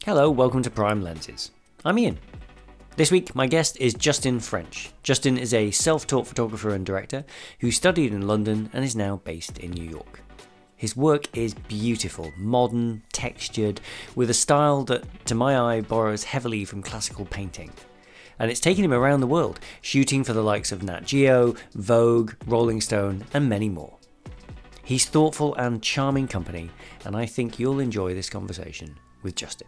Hello, welcome to Prime Lenses. I'm Ian. This week, my guest is Justin French. Justin is a self-taught photographer and director who studied in London and is now based in New York. His work is beautiful, modern, textured, with a style that, to my eye, borrows heavily from classical painting. And it's taken him around the world, shooting for the likes of Nat Geo, Vogue, Rolling Stone, and many more. He's thoughtful and charming company, and I think you'll enjoy this conversation with Justin.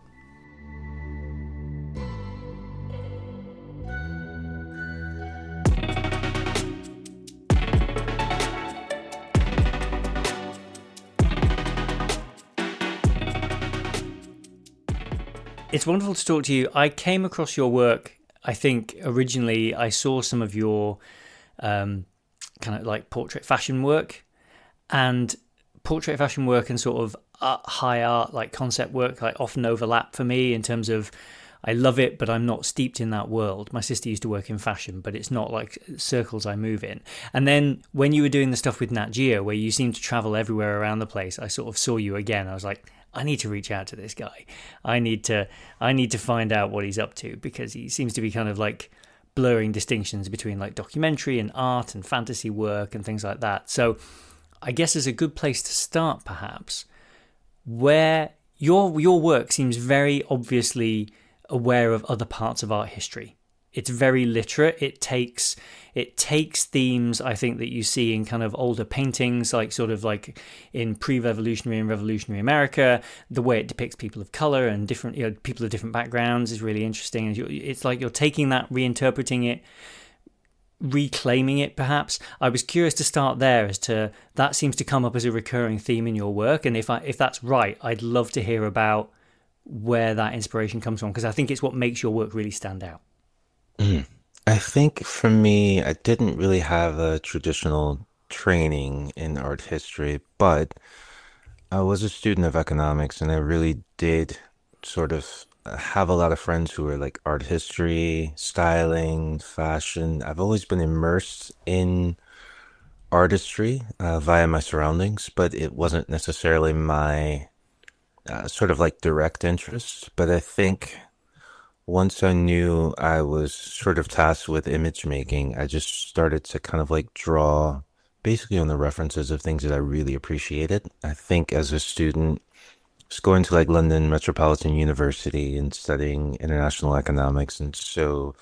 It's wonderful to talk to you. I came across your work, I think originally I saw some of your kind of like portrait fashion work, and portrait fashion work and sort of high art, like concept work, like often overlap for me in terms of I love it, but I'm not steeped in that world. My sister used to work in fashion, but it's not like circles I move in. And then when you were doing the stuff with Nat Geo, where you seem to travel everywhere around the place, I sort of saw you again. I was like, I need to reach out to this guy. I need to find out what he's up to, because he seems to be kind of like blurring distinctions between like documentary and art and fantasy work and things like that. So I guess is a good place to start, perhaps, where your work seems very obviously aware of other parts of art history. It's very literate. It takes themes, I think, that you see in kind of older paintings, like sort of like in pre-revolutionary and revolutionary America. The way it depicts people of color and different, people of different backgrounds is really interesting. And it's like you're taking that, reinterpreting it, reclaiming it, perhaps. I was curious to start there, as to that seems to come up as a recurring theme in your work. And if that's right, I'd love to hear about where that inspiration comes from, because I think it's what makes your work really stand out. I think for me, I didn't really have a traditional training in art history, but I was a student of economics and I really did sort of have a lot of friends who were like art history, styling, fashion. I've always been immersed in artistry via my surroundings, but it wasn't necessarily my sort of like direct interest. But I think once I knew I was sort of tasked with image making, I just started to kind of like draw basically on the references of things that I really appreciated. I think as a student, just going to like London Metropolitan University and studying international economics, and so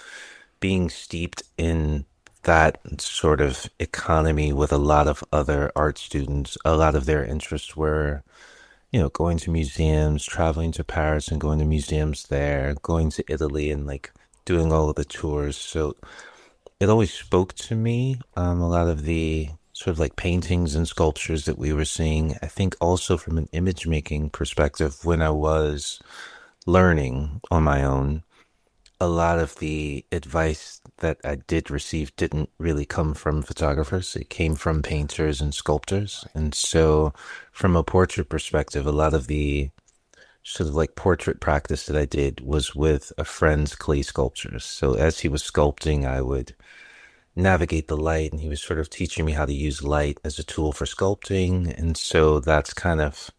being steeped in that sort of economy with a lot of other art students, a lot of their interests were going to museums, traveling to Paris and going to museums there, going to Italy and like doing all of the tours. So it always spoke to me. A lot of the sort of like paintings and sculptures that we were seeing. I think also from an image making perspective, when I was learning on my own, a lot of the advice that I did receive didn't really come from photographers. It came from painters and sculptors. And so, from a portrait perspective, a lot of the sort of like portrait practice that I did was with a friend's clay sculptures. So, as he was sculpting, I would navigate the light, and he was sort of teaching me how to use light as a tool for sculpting. And so, that's kind of,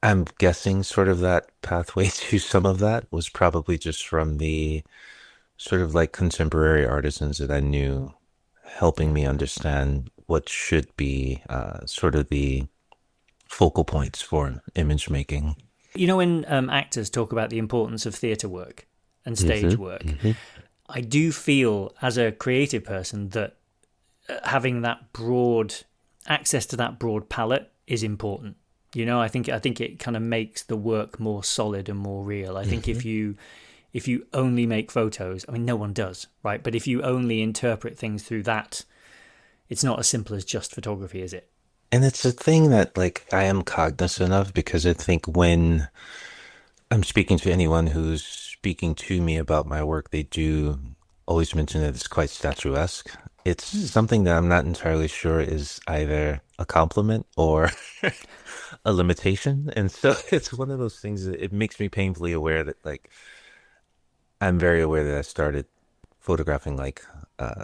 I'm guessing, sort of that pathway to some of that was probably just from the sort of like contemporary artisans that I knew, helping me understand what should be sort of the focal points for image making. When actors talk about the importance of theatre work and Hmm. stage work, Hmm. I do feel as a creative person that having that broad access to that broad palette is important. I think it kind of makes the work more solid and more real. I think Hmm. if you only make photos, I mean, no one does, right? But if you only interpret things through that, it's not as simple as just photography, is it? And it's a thing that like I am cognizant of because I think when I'm speaking to anyone who's speaking to me about my work, they do always mention that it's quite statuesque. It's Hmm. something that I'm not entirely sure is either a compliment or a limitation. And so it's one of those things that it makes me painfully aware that like I'm very aware that I started photographing like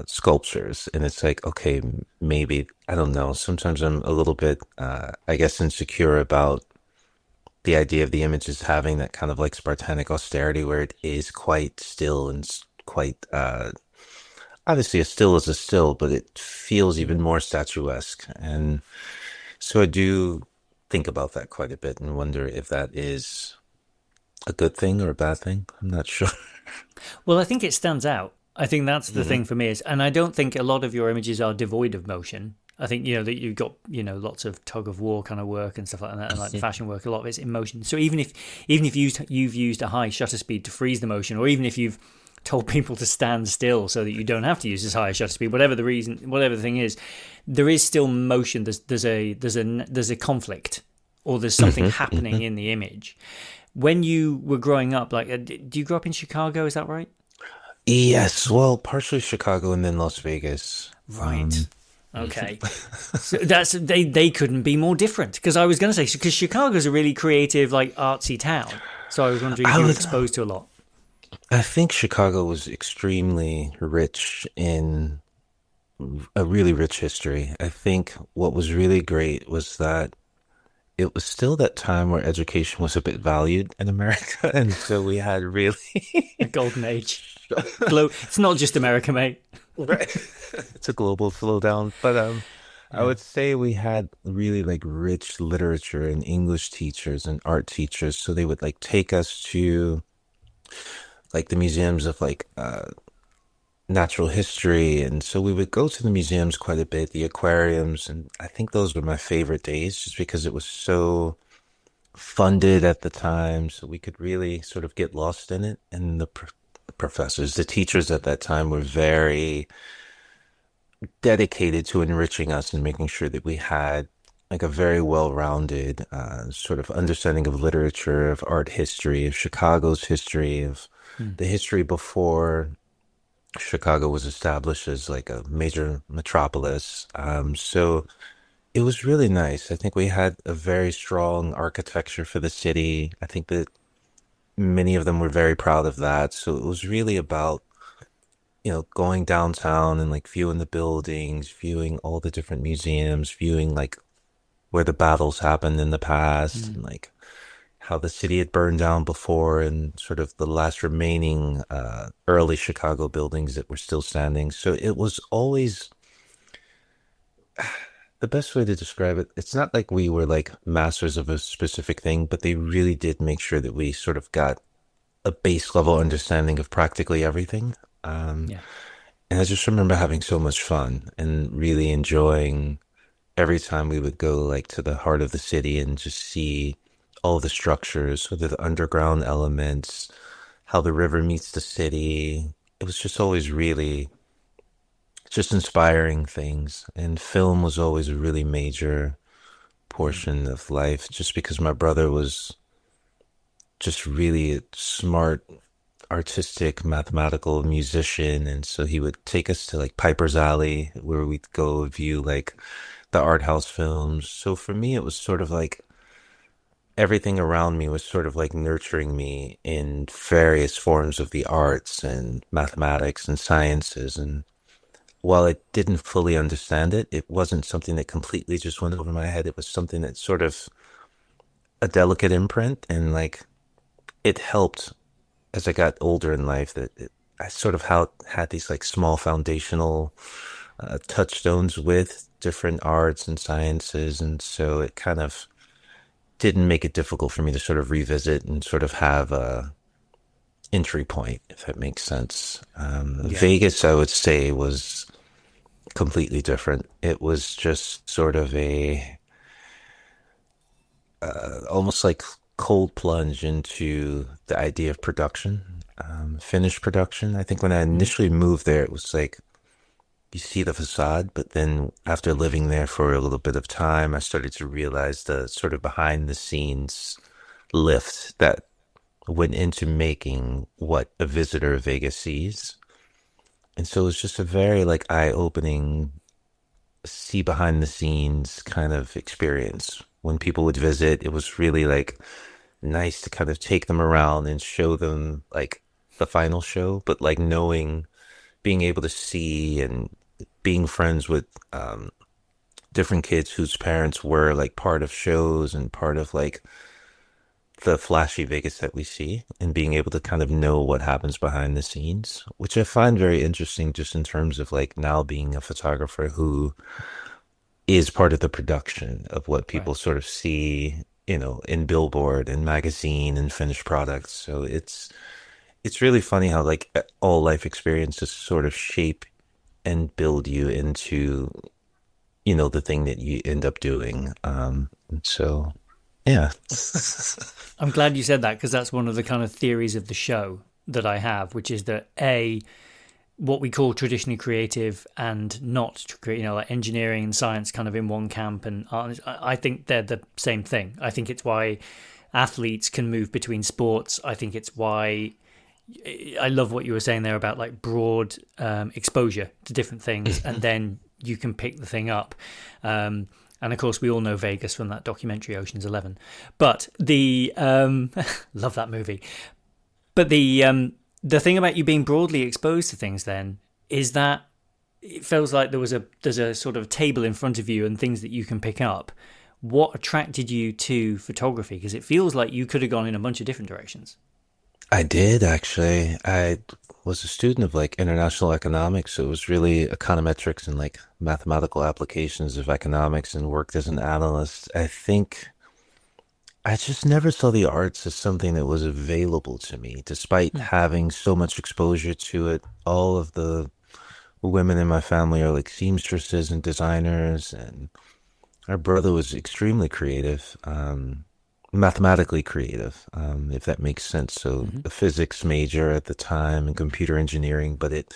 sculptures, and it's like okay, maybe I don't know. Sometimes I'm a little bit, I guess, insecure about the idea of the image is having that kind of like Spartanic austerity where it is quite still and quite obviously a still is a still, but it feels Mm. even more statuesque. And so I do think about that quite a bit and wonder if that is a good thing or a bad thing. I'm not sure. Well, I think it stands out. I think that's the Hmm. thing for me is, and I don't think a lot of your images are devoid of motion. I think that you've got lots of tug of war kind of work and stuff like that, and like the fashion work, a lot of it's in motion. So even if you've used a high shutter speed to freeze the motion, or even if you've told people to stand still so that you don't have to use as high a shutter speed, whatever the reason, whatever the thing is, there is still motion. There's a conflict, or there's something Hmm. happening Hmm. in the image. When you were growing up, like, do you grow up in Chicago? Is that right? Yes, well, partially Chicago and then Las Vegas. Right. Mhm. Okay. So they couldn't be more different because I was going to say because Chicago's a really creative, like artsy town. So I was wondering if I you were was, exposed to a lot. I think Chicago was extremely rich in a really rich history. I think what was really great was that it was still that time where education was a bit valued in America, and so we had really A golden age. It's not just America, mate. right. It's a global slowdown, but I Yeah. would say we had really like rich literature and English teachers and art teachers, so they would like take us to like the museums of like natural history. And so we would go to the museums quite a bit, the aquariums. And I think those were my favorite days just because it was so funded at the time. So we could really sort of get lost in it. And the professors, the teachers at that time were very dedicated to enriching us and making sure that we had like a very well-rounded sort of understanding of literature, of art history, of Chicago's history, of Hmm. the history before Chicago was established as like a major metropolis. So it was really nice. I think we had a very strong architecture for the city. I think that many of them were very proud of that. So it was really about, going downtown and like viewing the buildings, viewing all the different museums, viewing like where the battles happened in the past Hmm. and like how the city had burned down before and sort of the last remaining early Chicago buildings that were still standing. So it was always the best way to describe it. It's not like we were like masters of a specific thing, but they really did make sure that we sort of got a base level understanding of practically everything. Um, Yeah. and I just remember having so much fun and really enjoying every time we would go like to the heart of the city and just see all the structures, whether the underground elements, how the river meets the city. It was just always really just inspiring things. And film was always a really major Hmm. portion of life just because my brother was just really a smart, artistic, mathematical musician. And so he would take us to like Piper's Alley where we'd go view like the art house films. So for me, it was sort of like everything around me was sort of like nurturing me in various forms of the arts and mathematics and sciences. And while I didn't fully understand it, it wasn't something that completely just went over my head. It was something that sort of a delicate imprint and like it helped as I got older in life I sort of had these like small foundational touchstones with different arts and sciences. And so it kind of didn't make it difficult for me to sort of revisit and sort of have a entry point, if that makes sense. Yeah. Vegas, I would say, was completely different. It was just sort of a almost like cold plunge into the idea of production, finished production. I think when I Hmm. initially moved there, it was like you see the facade, but then after living there for a little bit of time, I started to realize the sort of behind the scenes lift that went into making what a visitor of Vegas sees. And so it was just a very like eye-opening, see behind the scenes kind of experience. When people would visit, it was really like nice to kind of take them around and show them like the final show, but like knowing, being able to see and being friends with different kids whose parents were like part of shows and part of like the flashy Vegas that we see and being able to kind of know what happens behind the scenes, which I find very interesting just in terms of like now being a photographer who is part of the production of what Right. people sort of see, in Billboard and magazine and finished products. So it's really funny how like all life experiences sort of shape and build you into, the thing that you end up doing. So yeah. I'm glad you said that because that's one of the kind of theories of the show that I have, which is that A, what we call traditionally creative and not, like engineering and science kind of in one camp, and art, I think they're the same thing. I think it's why athletes can move between sports. I think it's why I love what you were saying there about like broad exposure to different things, and then you can pick the thing up. And of course, we all know Vegas from that documentary Ocean's 11. But the love that movie. But the thing about you being broadly exposed to things then is that it feels like there's a sort of table in front of you and things that you can pick up. What attracted you to photography? Because it feels like you could have gone in a bunch of different directions. I did actually. I was a student of like international economics, so it was really econometrics and like mathematical applications of economics and worked as an analyst. I think I just never saw the arts as something that was available to me, despite Hmm. having so much exposure to it. All of the women in my family are like seamstresses and designers, and our brother was extremely creative, mathematically creative, if that makes sense. So, Mm-hmm. a physics major at the time and computer engineering, but it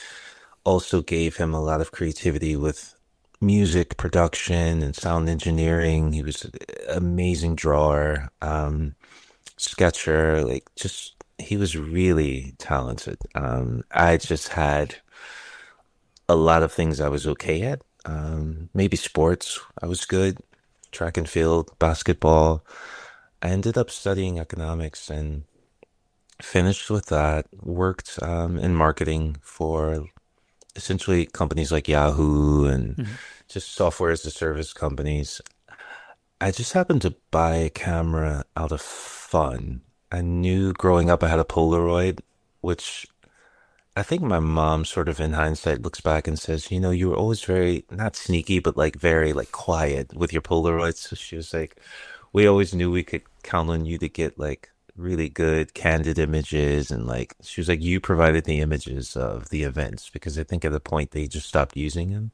also gave him a lot of creativity with music production and sound engineering. He was an amazing drawer, sketcher, like just he was really talented. I just had a lot of things I was okay at. Maybe sports, I was good, track and field, basketball. I ended up studying economics and finished with that. Worked in marketing for essentially companies like Yahoo and Mm-hmm. just software as a service companies. I just happened to buy a camera out of fun. I knew growing up I had a Polaroid, which I think my mom sort of in hindsight looks back and says, you were always very, not sneaky, but like very like quiet with your Polaroids. So she was like, we always knew we could count on you to get like really good candid images. And like, she was like, you provided the images of the events because I think at the point they just stopped using them.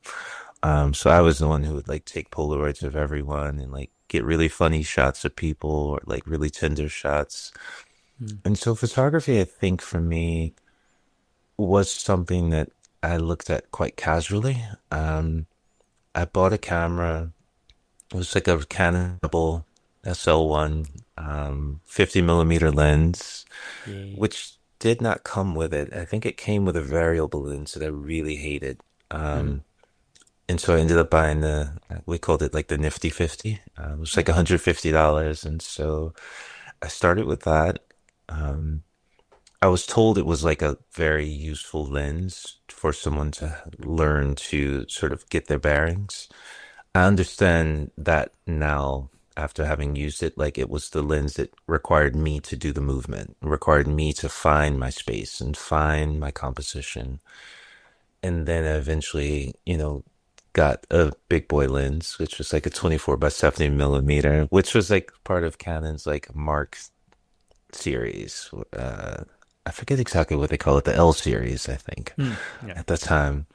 So I was the one who would like take Polaroids of everyone and like get really funny shots of people or like really tender shots. And so photography, I think for me, was something that I looked at quite casually. I bought a camera. It was like a Canon double SL1, 50 millimeter lens, Yeah. which did not come with it. I think it came with a variable lens that I really hated. Mm-hmm. And so I ended up buying we called it like the Nifty 50. It was like Okay. $150. And so I started with that. Um, I was told it was like a very useful lens for someone to learn to sort of get their bearings. I understand that now after having used it, like it was the lens that required me to do the movement, required me to find my space and find my composition. And then I eventually, got a big boy lens, which was like a 24 by 70 millimeter, which was like part of Canon's like Mark series. I forget exactly what they call it, the L series, I think, Mm. Yeah. at the time.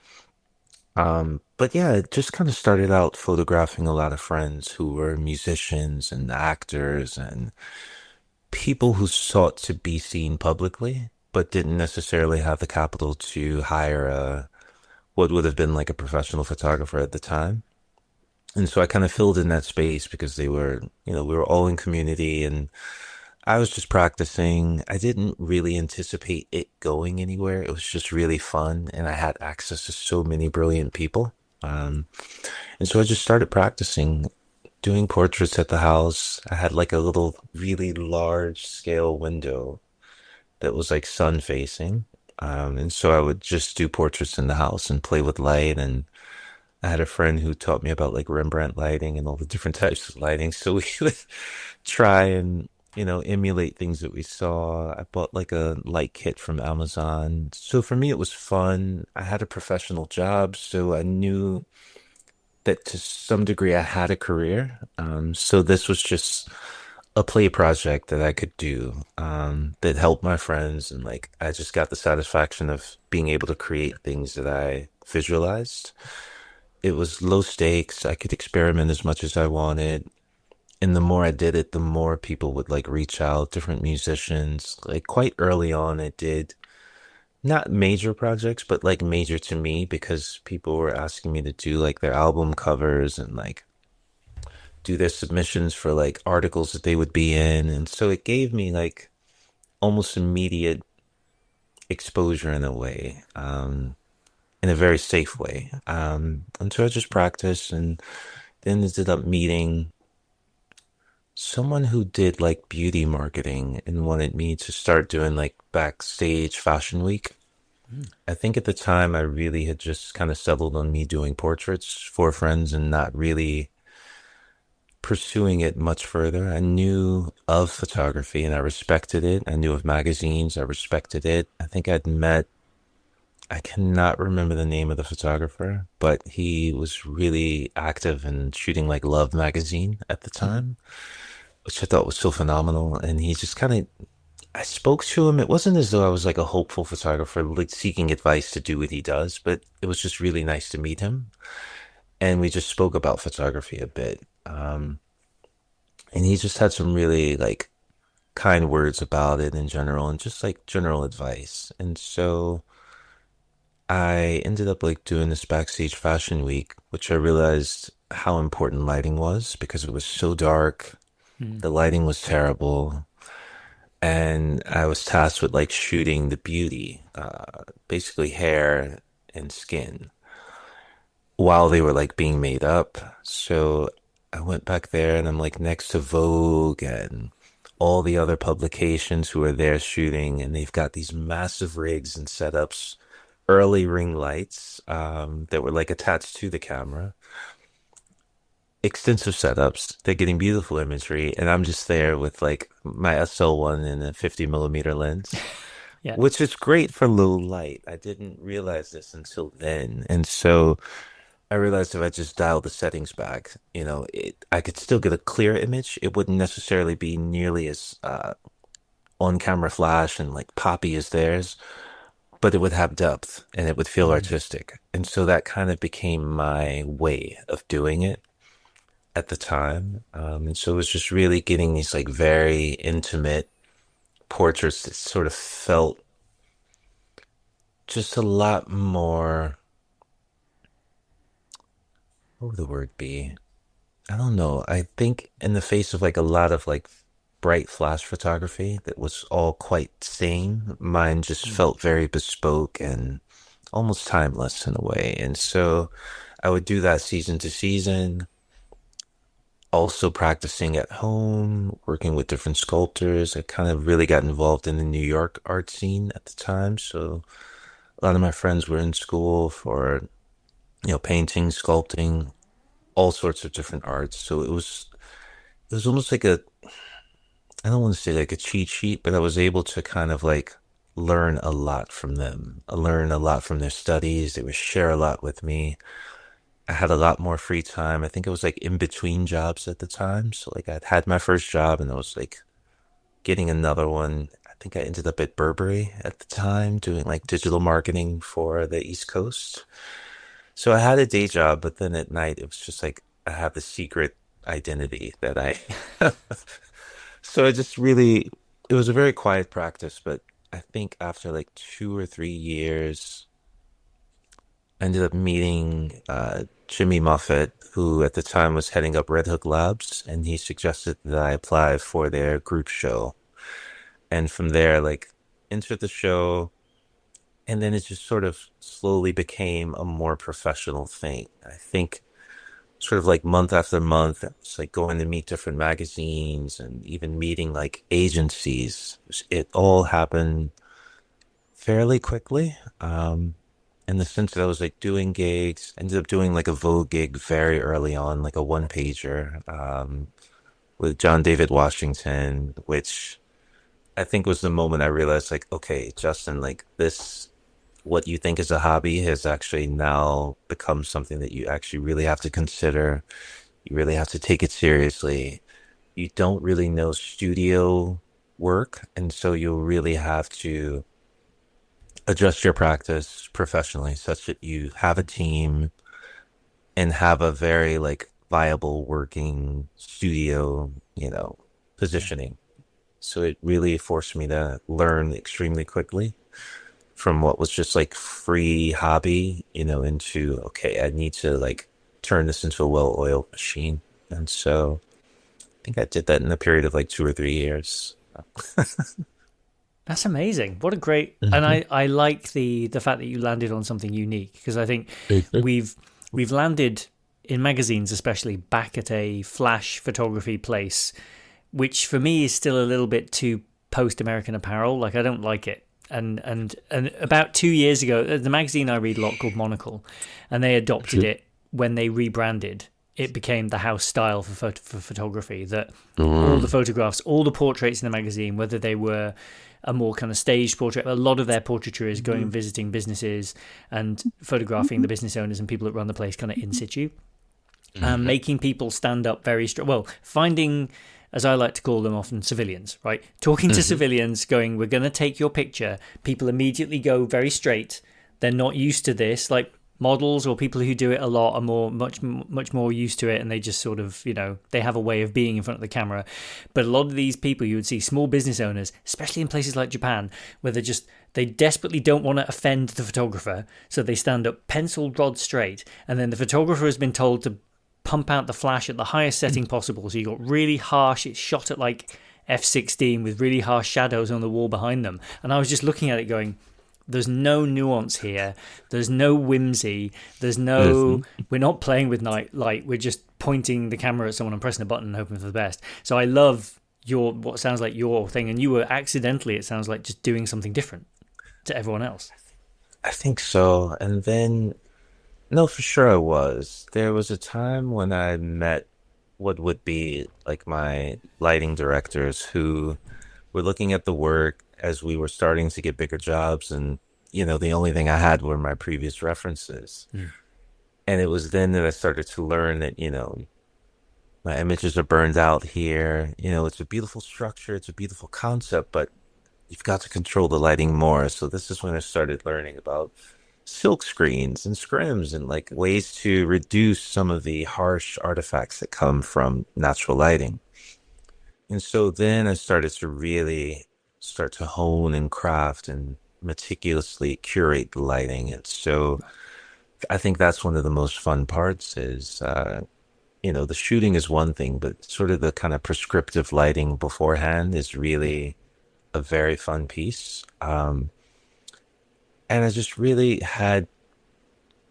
But yeah, it just kind of started out photographing a lot of friends who were musicians and actors and people who sought to be seen publicly, but didn't necessarily have the capital to hire what would have been like a professional photographer at the time. And so I kind of filled in that space because we were all in community and I was just practicing. I didn't really anticipate it going anywhere. It was just really fun, and I had access to so many brilliant people. Um, and so I just started practicing doing portraits at the house. I had like a little, really large scale window that was like sun facing. And so I would just do portraits in the house and play with light. And I had a friend who taught me about like Rembrandt lighting and all the different types of lighting. So we would try and emulate things that we saw. I bought like a light kit from Amazon. So for me, it was fun. I had a professional job, so I knew that to some degree I had a career. So this was just a play project that I could do that helped my friends. And like, I just got the satisfaction of being able to create things that I visualized. It was low stakes. I could experiment as much as I wanted. And the more I did it, the more people would like reach out, different musicians. Like quite early on, I did not major projects, but like major to me because people were asking me to do like their album covers and like do their submissions for like articles that they would be in. And so it gave me like almost immediate exposure in a way, in a very safe way. And so I just practiced and then ended up meeting someone who did like beauty marketing and wanted me to start doing like backstage fashion week. Mm. I think at the time I really had just kind of settled on me doing portraits for friends and not really pursuing it much further. I knew of photography and I respected it. I knew of magazines, I respected it. I think I'd met, I cannot remember the name of the photographer, but he was really active in shooting like Love magazine at the Mm-hmm. time, which I thought was so phenomenal. And he just kind of, I spoke to him. It wasn't as though I was like a hopeful photographer, like seeking advice to do what he does, but it was just really nice to meet him. And we just spoke about photography a bit. And he just had some really like kind words about it in general and just like general advice. And so I ended up like doing this backstage fashion week, which I realized how important lighting was because it was so dark. Mm. The lighting was terrible. And I was tasked with like shooting the beauty, basically hair and skin while they were like being made up. So I went back there and I'm like next to Vogue and all the other publications who are there shooting, and they've got these massive rigs and setups, early ring lights that were like attached to the camera, extensive setups. They're getting beautiful imagery, and I'm just there with like my SL1 and a 50 millimeter lens, Yeah. which is great for low light. I didn't realize this until then, and so I realized if I just dialed the settings back, I could still get a clear image. It wouldn't necessarily be nearly as on-camera flash and like poppy as theirs, but it would have depth and it would feel Mm. artistic. And so that kind of became my way of doing it at the time. And so it was just really getting these like very intimate portraits that sort of felt just a lot more, what would the word be? I don't know. I think in the face of like a lot of like bright flash photography that was all quite same, mine just Mm. felt very bespoke and almost timeless in a way. And so I would do that season to season, also practicing at home, working with different sculptors. I kind of really got involved in the New York art scene at the time. So a lot of my friends were in school for, painting, sculpting, all sorts of different arts. So it was almost like I don't want to say like a cheat sheet, but I was able to kind of like learn a lot from them. I learned a lot from their studies. They would share a lot with me. I had a lot more free time. I think it was like in between jobs at the time. So like I'd had my first job and I was like getting another one. I think I ended up at Burberry at the time doing like digital marketing for the East Coast. So I had a day job, but then at night it was just like I have the secret identity that I So I just really, it was a very quiet practice, but I think after like 2 or 3 years, I ended up meeting Jimmy Moffett, who at the time was heading up Red Hook Labs, and he suggested that I apply for their group show. And from there, like, entered the show, and then it just sort of slowly became a more professional thing. I think sort of like month after month, it's like going to meet different magazines and even meeting like agencies. It all happened fairly quickly. In the sense that I was like doing gigs, ended up doing like a Vogue gig very early on, like a one pager. with John David Washington, which I think was the moment I realized, like, okay, Justin, like this, what you think is a hobby has actually now become something that you actually really have to consider. You really have to take it seriously. You don't really know studio work, and so you'll really have to adjust your practice professionally such that you have a team and have a very like viable working studio, Yeah. positioning. So it really forced me to learn extremely quickly from what was just like free hobby, into okay, I need to like turn this into a well-oiled machine. And so I think I did that in a period of like 2 or 3 years. That's amazing. What a great, and Hmm. I like the fact that you landed on something unique, because I think we've we've landed in magazines, especially back at a flash photography place, which for me is still a little bit too post American Apparel. Like, I don't like it. And about 2 years ago, the magazine I read a lot called Monocle, and they adopted it when they rebranded. It became the house style for photography. That all the Mm. photographs, all the portraits in the magazine, whether they were a more kind of staged portrait, a lot of their portraiture is going and visiting businesses and photographing the business owners and people that run the place kind of in situ, Mhm. making people stand up very straight. Well, finding, as I like to call them often, civilians, right? Talking to Mhm. civilians, going, we're going to take your picture. People immediately go very straight. They're not used to this. Like, models or people who do it a lot are much more used to it, and they just sort of, they have a way of being in front of the camera. But a lot of these people, you would see small business owners, especially in places like Japan, where they desperately don't want to offend the photographer, so they stand up pencil rod straight, and then the photographer has been told to pump out the flash at the highest setting possible. So you got really harsh. It's shot at like f16 with really harsh shadows on the wall behind them. And I was just looking at it going, there's no nuance here. There's no whimsy. There's no. Mhm. We're not playing with night light. We're just pointing the camera at someone and pressing a button and hoping for the best. So I love your what sounds like your thing, and you were accidentally. It sounds like just doing something different to everyone else. I think so. And then, no, for sure I was. There was a time when I met what would be like my lighting directors who were looking at the work as we were starting to get bigger jobs. And, the only thing I had were my previous references. Mm. And it was then that I started to learn that, my images are burned out here. It's a beautiful structure, it's a beautiful concept, but you've got to control the lighting more. So this is when I started learning about silk screens and scrims and like ways to reduce some of the harsh artifacts that come from natural lighting. And so then I started to really start to hone and craft and meticulously curate the lighting. And so I think that's one of the most fun parts is, the shooting is one thing, but sort of the kind of prescriptive lighting beforehand is Yeah. really a very fun piece. And I just really had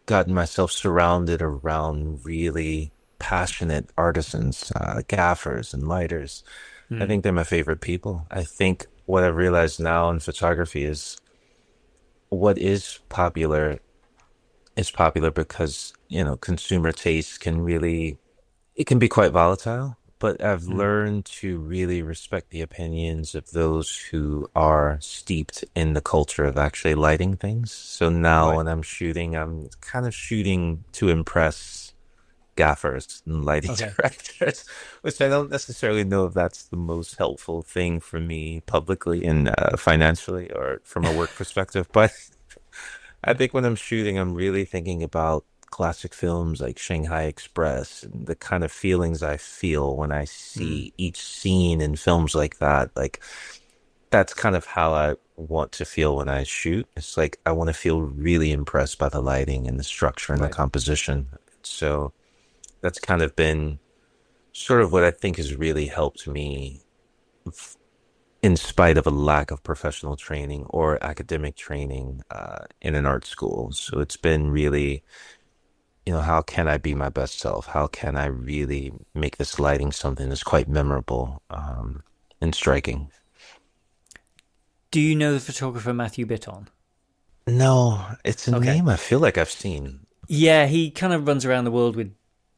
gotten myself surrounded around really passionate artisans, gaffers, and lighters. I Mm. think they're my favorite people. I think what I've realized now in photography is what is popular because, consumer taste can really, it can be quite volatile. But I've Mm. learned to really respect the opinions of those who are steeped in the culture of actually lighting things. So now Right. when I'm shooting, I'm kind of shooting to impress gaffers and lighting Okay. directors, which I don't necessarily know if that's the most helpful thing for me publicly and financially or from a work perspective. But I think when I'm shooting, I'm really thinking about classic films like Shanghai Express and the kind of feelings I feel when I Mm. see each scene in films like that. Like, that's kind of how I want to feel when I shoot. It's like I want to feel really impressed by the lighting and the structure and the Right. composition. So that's kind of been sort of what I think has really helped me in spite of a lack of professional training or academic training in an art school. So it's been really, how can I be my best self? How can I really make this lighting something that's quite memorable and striking? Do you know the photographer Matthew Bitton? No, it's a Okay. name I feel like I've seen. Yeah, he kind of runs around the world with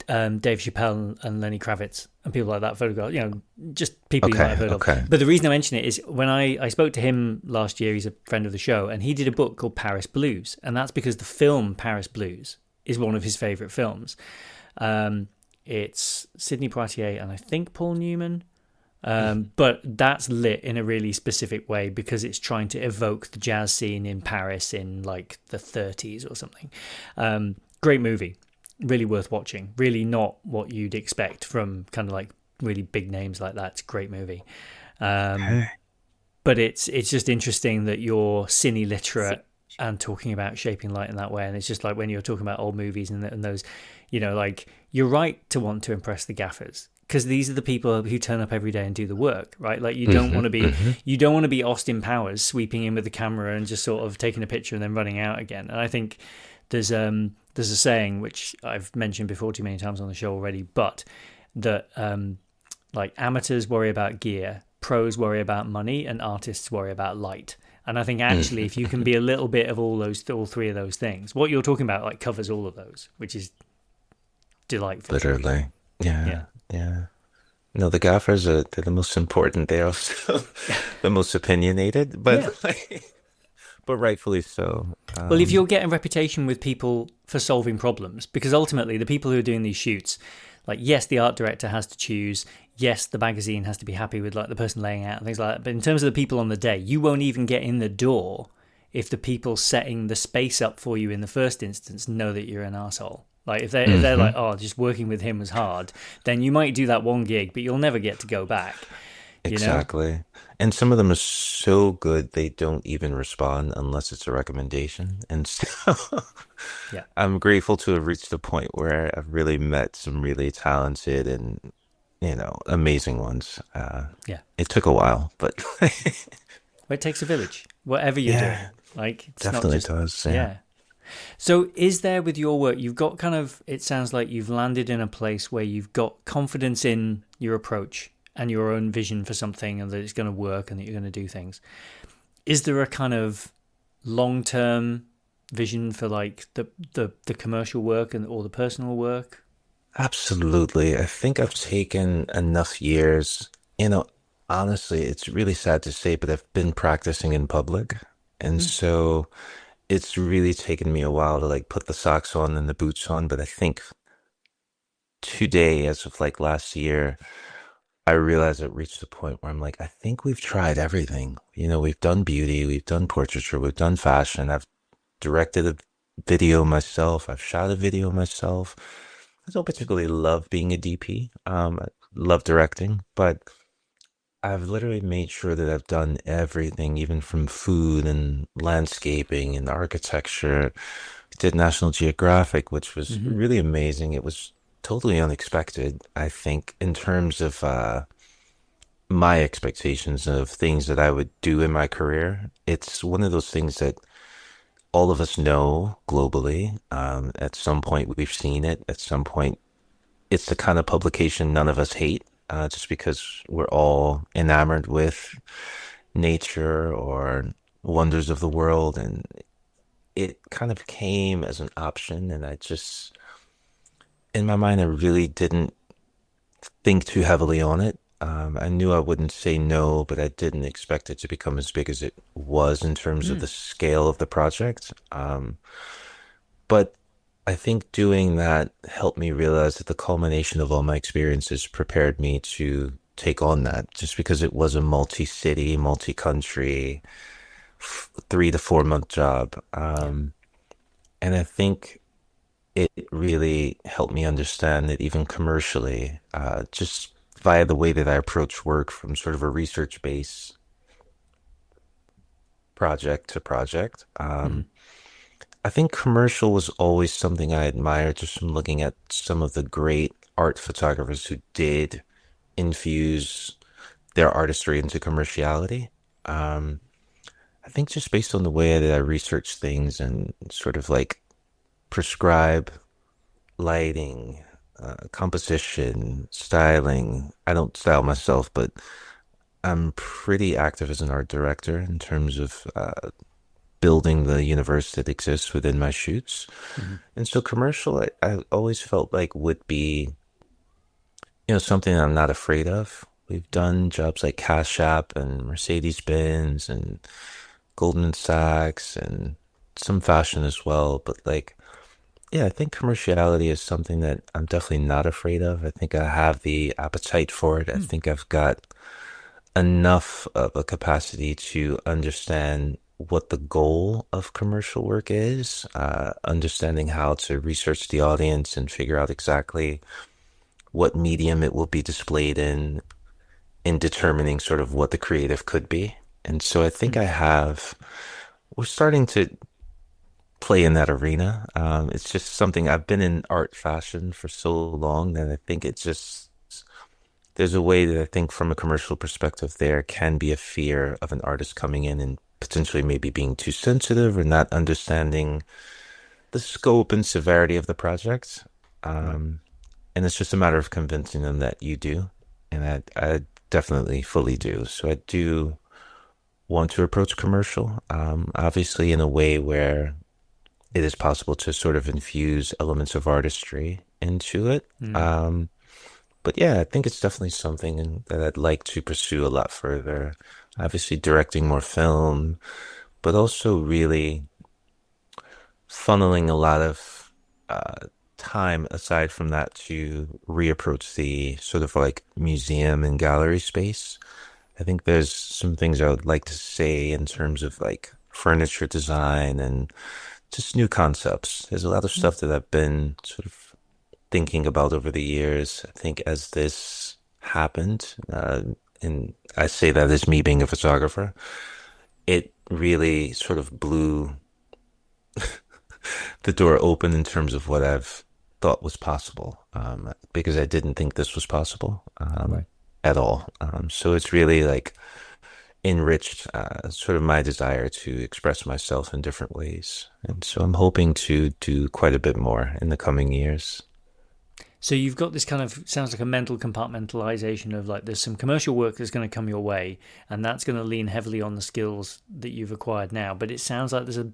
Dave Chappelle and Lenny Kravitz and people like that photograph, just people you might have Okay, heard of. okay. But the reason I mention it is when I spoke to him last year, he's a friend of the show, and he did a book called Paris Blues. And that's because the film Paris Blues is one of his favourite films. Um, it's Sidney Poitier and I think Paul Newman. But that's lit in a really specific way because it's trying to evoke the jazz scene in Paris in like the 30s or something. Great movie, really worth watching. Really not what you'd expect from kind of like really big names like that. It's a great movie. Um, Okay. but it's just interesting that you're cine literate and talking about shaping light in that way. And it's just like when you're talking about old movies and those, like you're right to want to impress the gaffers because these are the people who turn up every day and do the work, right? Like Hmm, hmm. you don't want to be Austin Powers sweeping in with the camera and just sort of taking a picture and then running out again. And I think there's a saying which I've mentioned before too many times on the show already, but that like amateurs worry about gear, pros worry about money, and artists worry about light. And I think actually, if you can be a little bit of all three of those things, what you're talking about like covers all of those, which is delightful. Literally. Yeah, Yeah, yeah. No, the gaffers are they're the most important. They're also the most opinionated, yeah. but rightfully so. Well, if you're getting reputation with people for solving problems, because ultimately the people who are doing these shoots, like yes, the art director has to choose, yes, the magazine has to be happy with like the person laying out and things like that. But in terms of the people on the day, you won't even get in the door if the people setting the space up for you in the first instance know that you're an asshole. Like if they're like, Hmm. oh, just working with him was hard, then you might do that one gig, but you'll never get to go back. You know? Exactly. And some of them are so good they don't even respond unless it's a recommendation. And so Yeah, I'm grateful to have reached the point where I've really met some really talented and, amazing ones. yeah. It took a while, but Well, it takes a village, whatever you're doing. yeah, Like it's not definitely just does. Yeah. yeah. So, is there with your work, you've got kind of, it sounds like you've landed in a place where you've got confidence in your approach and your own vision for something and that it's going to work and that you're going to do things. Is there a kind of long term vision for like the commercial work and or the personal work? Absolutely. I think I've taken enough years. You know, honestly, it's really sad to say, but I've been practicing in public. And Mm, so it's really taken me a while to like put the socks on and the boots on. But I think today, as of like last year, I realized it reached a point where I'm like, I think we've tried everything. We've done beauty, we've done portraiture, we've done fashion. I've directed a video myself, I've shot a video myself. I don't particularly love being a DP. I love directing, but I've literally made sure that I've done everything, even from food and landscaping and architecture. Did National Geographic, which was hmm really amazing. It was totally unexpected, I think, in terms of my expectations of things that I would do in my career. It's one of those things that all of us know globally. At some point, we've seen it. At some point, it's the kind of publication none of us hate, just because we're all enamored with nature or wonders of the world. And it kind of came as an option. And in my mind, I really didn't think too heavily on it. I knew I wouldn't say no, but I didn't expect it to become as big as it was in terms of the Mm, scale of the project. But I think doing that helped me realize that the culmination of all my experiences prepared me to take on that just because it was a multi-city, multi-country, 3 to 4 month job. yeah. And I think it really helped me understand that even commercially, just via the way that I approach work from sort of a research base project to project, hmm I think commercial was always something I admired just from looking at some of the great art photographers who did infuse their artistry into commerciality. Um, I think just based on the way that I research things and sort of like prescribe lighting, composition, styling. I don't style myself, but I'm pretty active as an art director in terms of building the universe that exists within my shoots. Hmm. And so commercial, I always felt like would be, something I'm not afraid of. We've Yeah. done jobs like Cash App and Mercedes-Benz and Goldman Sachs and some fashion as well. But like, yeah, I think commerciality is something that I'm definitely not afraid of. I think I have the appetite for it. I Hmm. think I've got enough of a capacity to understand what the goal of commercial work is, understanding how to research the audience and figure out exactly what medium it will be displayed in determining sort of what the creative could be. And so I think Hmm. we're starting to play in that arena. It's just something I've been in art fashion for so long that I think there's a way that I think from a commercial perspective, there can be a fear of an artist coming in and potentially maybe being too sensitive or not understanding the scope and severity of the project. Right. Um, and it's just a matter of convincing them that you do. And I definitely fully do. So I do want to approach commercial, obviously in a way where it is possible to sort of infuse elements of artistry into it. Mm. But yeah, I think it's definitely something that I'd like to pursue a lot further. Obviously, directing more film, but also really funneling a lot of time aside from that to reapproach the sort of like museum and gallery space. I think there's some things I would like to say in terms of like furniture design and just new concepts. There's a lot of Mm. stuff that I've been sort of thinking about over the years. I think as this happened, and I say that as me being a photographer, it really sort of blew the door open in terms of what I've thought was possible, because I didn't think this was possible Right. at all. So it's really like enriched sort of my desire to express myself in different ways. And so I'm hoping to do quite a bit more in the coming years. So you've got this kind of sounds like a mental compartmentalization of like there's some commercial work that's going to come your way, and that's going to lean heavily on the skills that you've acquired now. But it sounds like there's a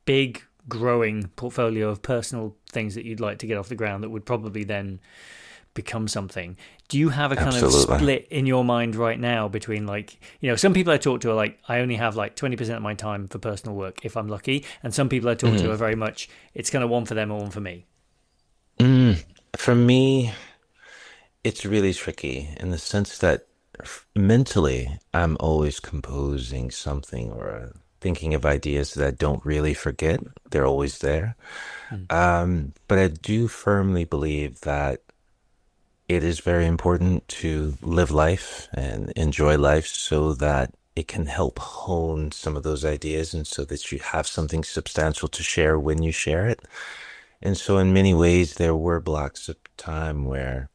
big growing portfolio of personal things that you'd like to get off the ground that would probably then become something. Do you have a kind of Absolutely. split in your mind right now between like, some people I talk to are like, I only have like 20% of my time for personal work if I'm lucky. And some people I talk to Mm. are very much, it's kind of one for them or one for me. Mm. For me, it's really tricky in the sense that mentally, I'm always composing something or thinking of ideas that I don't really forget. They're always there. Mm. But I do firmly believe that it is very important to live life and enjoy life so that it can help hone some of those ideas and so that you have something substantial to share when you share it. And so, in many ways, there were blocks of time where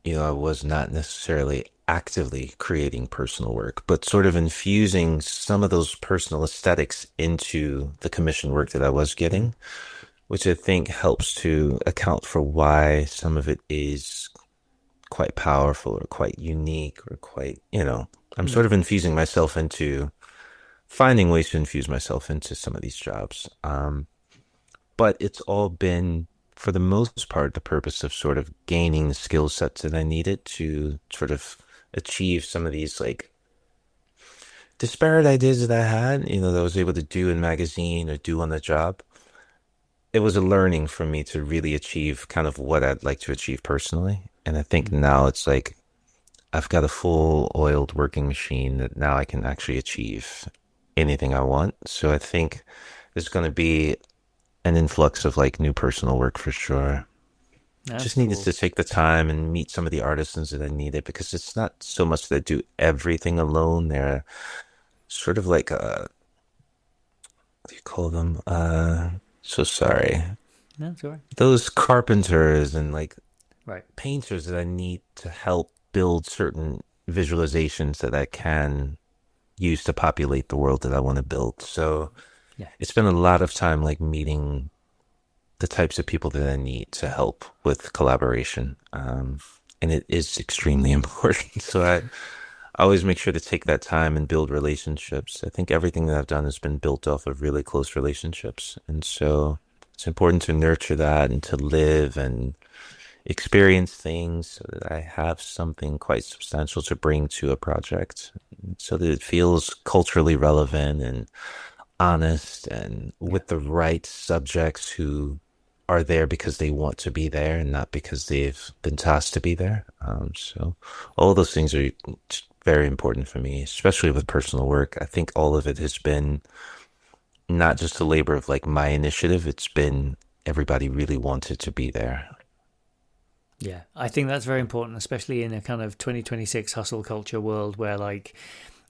I was not necessarily actively creating personal work, but sort of infusing some of those personal aesthetics into the commission work that I was Mm. getting, which I think helps to account for why some of it is quite powerful or quite unique or quite, I'm Mm. sort of infusing myself into finding ways to infuse myself into some of these jobs. But it's all been, for the most part, the purpose of sort of gaining the skill sets that I needed to sort of achieve some of these like disparate ideas that I had, that I was able to do in magazine or do on the job. It was a learning for me to really achieve kind of what I'd like to achieve personally. And I think Mm. now it's like I've got a full oiled working machine that now I can actually achieve anything I want. So I think there's going to be an influx of like new personal work for sure. That's Just needed cool. to take the time and meet some of the artisans that I needed because it's not so much that I do everything alone. They're sort of like what do you call them? So sorry. That's all right. Those carpenters and like Right. painters that I need to help build certain visualizations that I can use to populate the world that I want to build. So Yeah. it's been a lot of time like meeting the types of people that I need to help with collaboration. And it is extremely important. So I always make sure to take that time and build relationships. I think everything that I've done has been built off of really close relationships. And so it's important to nurture that and to live and experience things so that I have something quite substantial to bring to a project so that it feels culturally relevant and honest and Yeah. with the right subjects who are there because they want to be there and not because they've been tasked to be there. So all those things are very important for me, especially with personal work. I think all of it has been not just a labor of like my initiative, it's been everybody really wanted to be there. Yeah, I think that's very important, especially in a kind of 2026 hustle culture world where like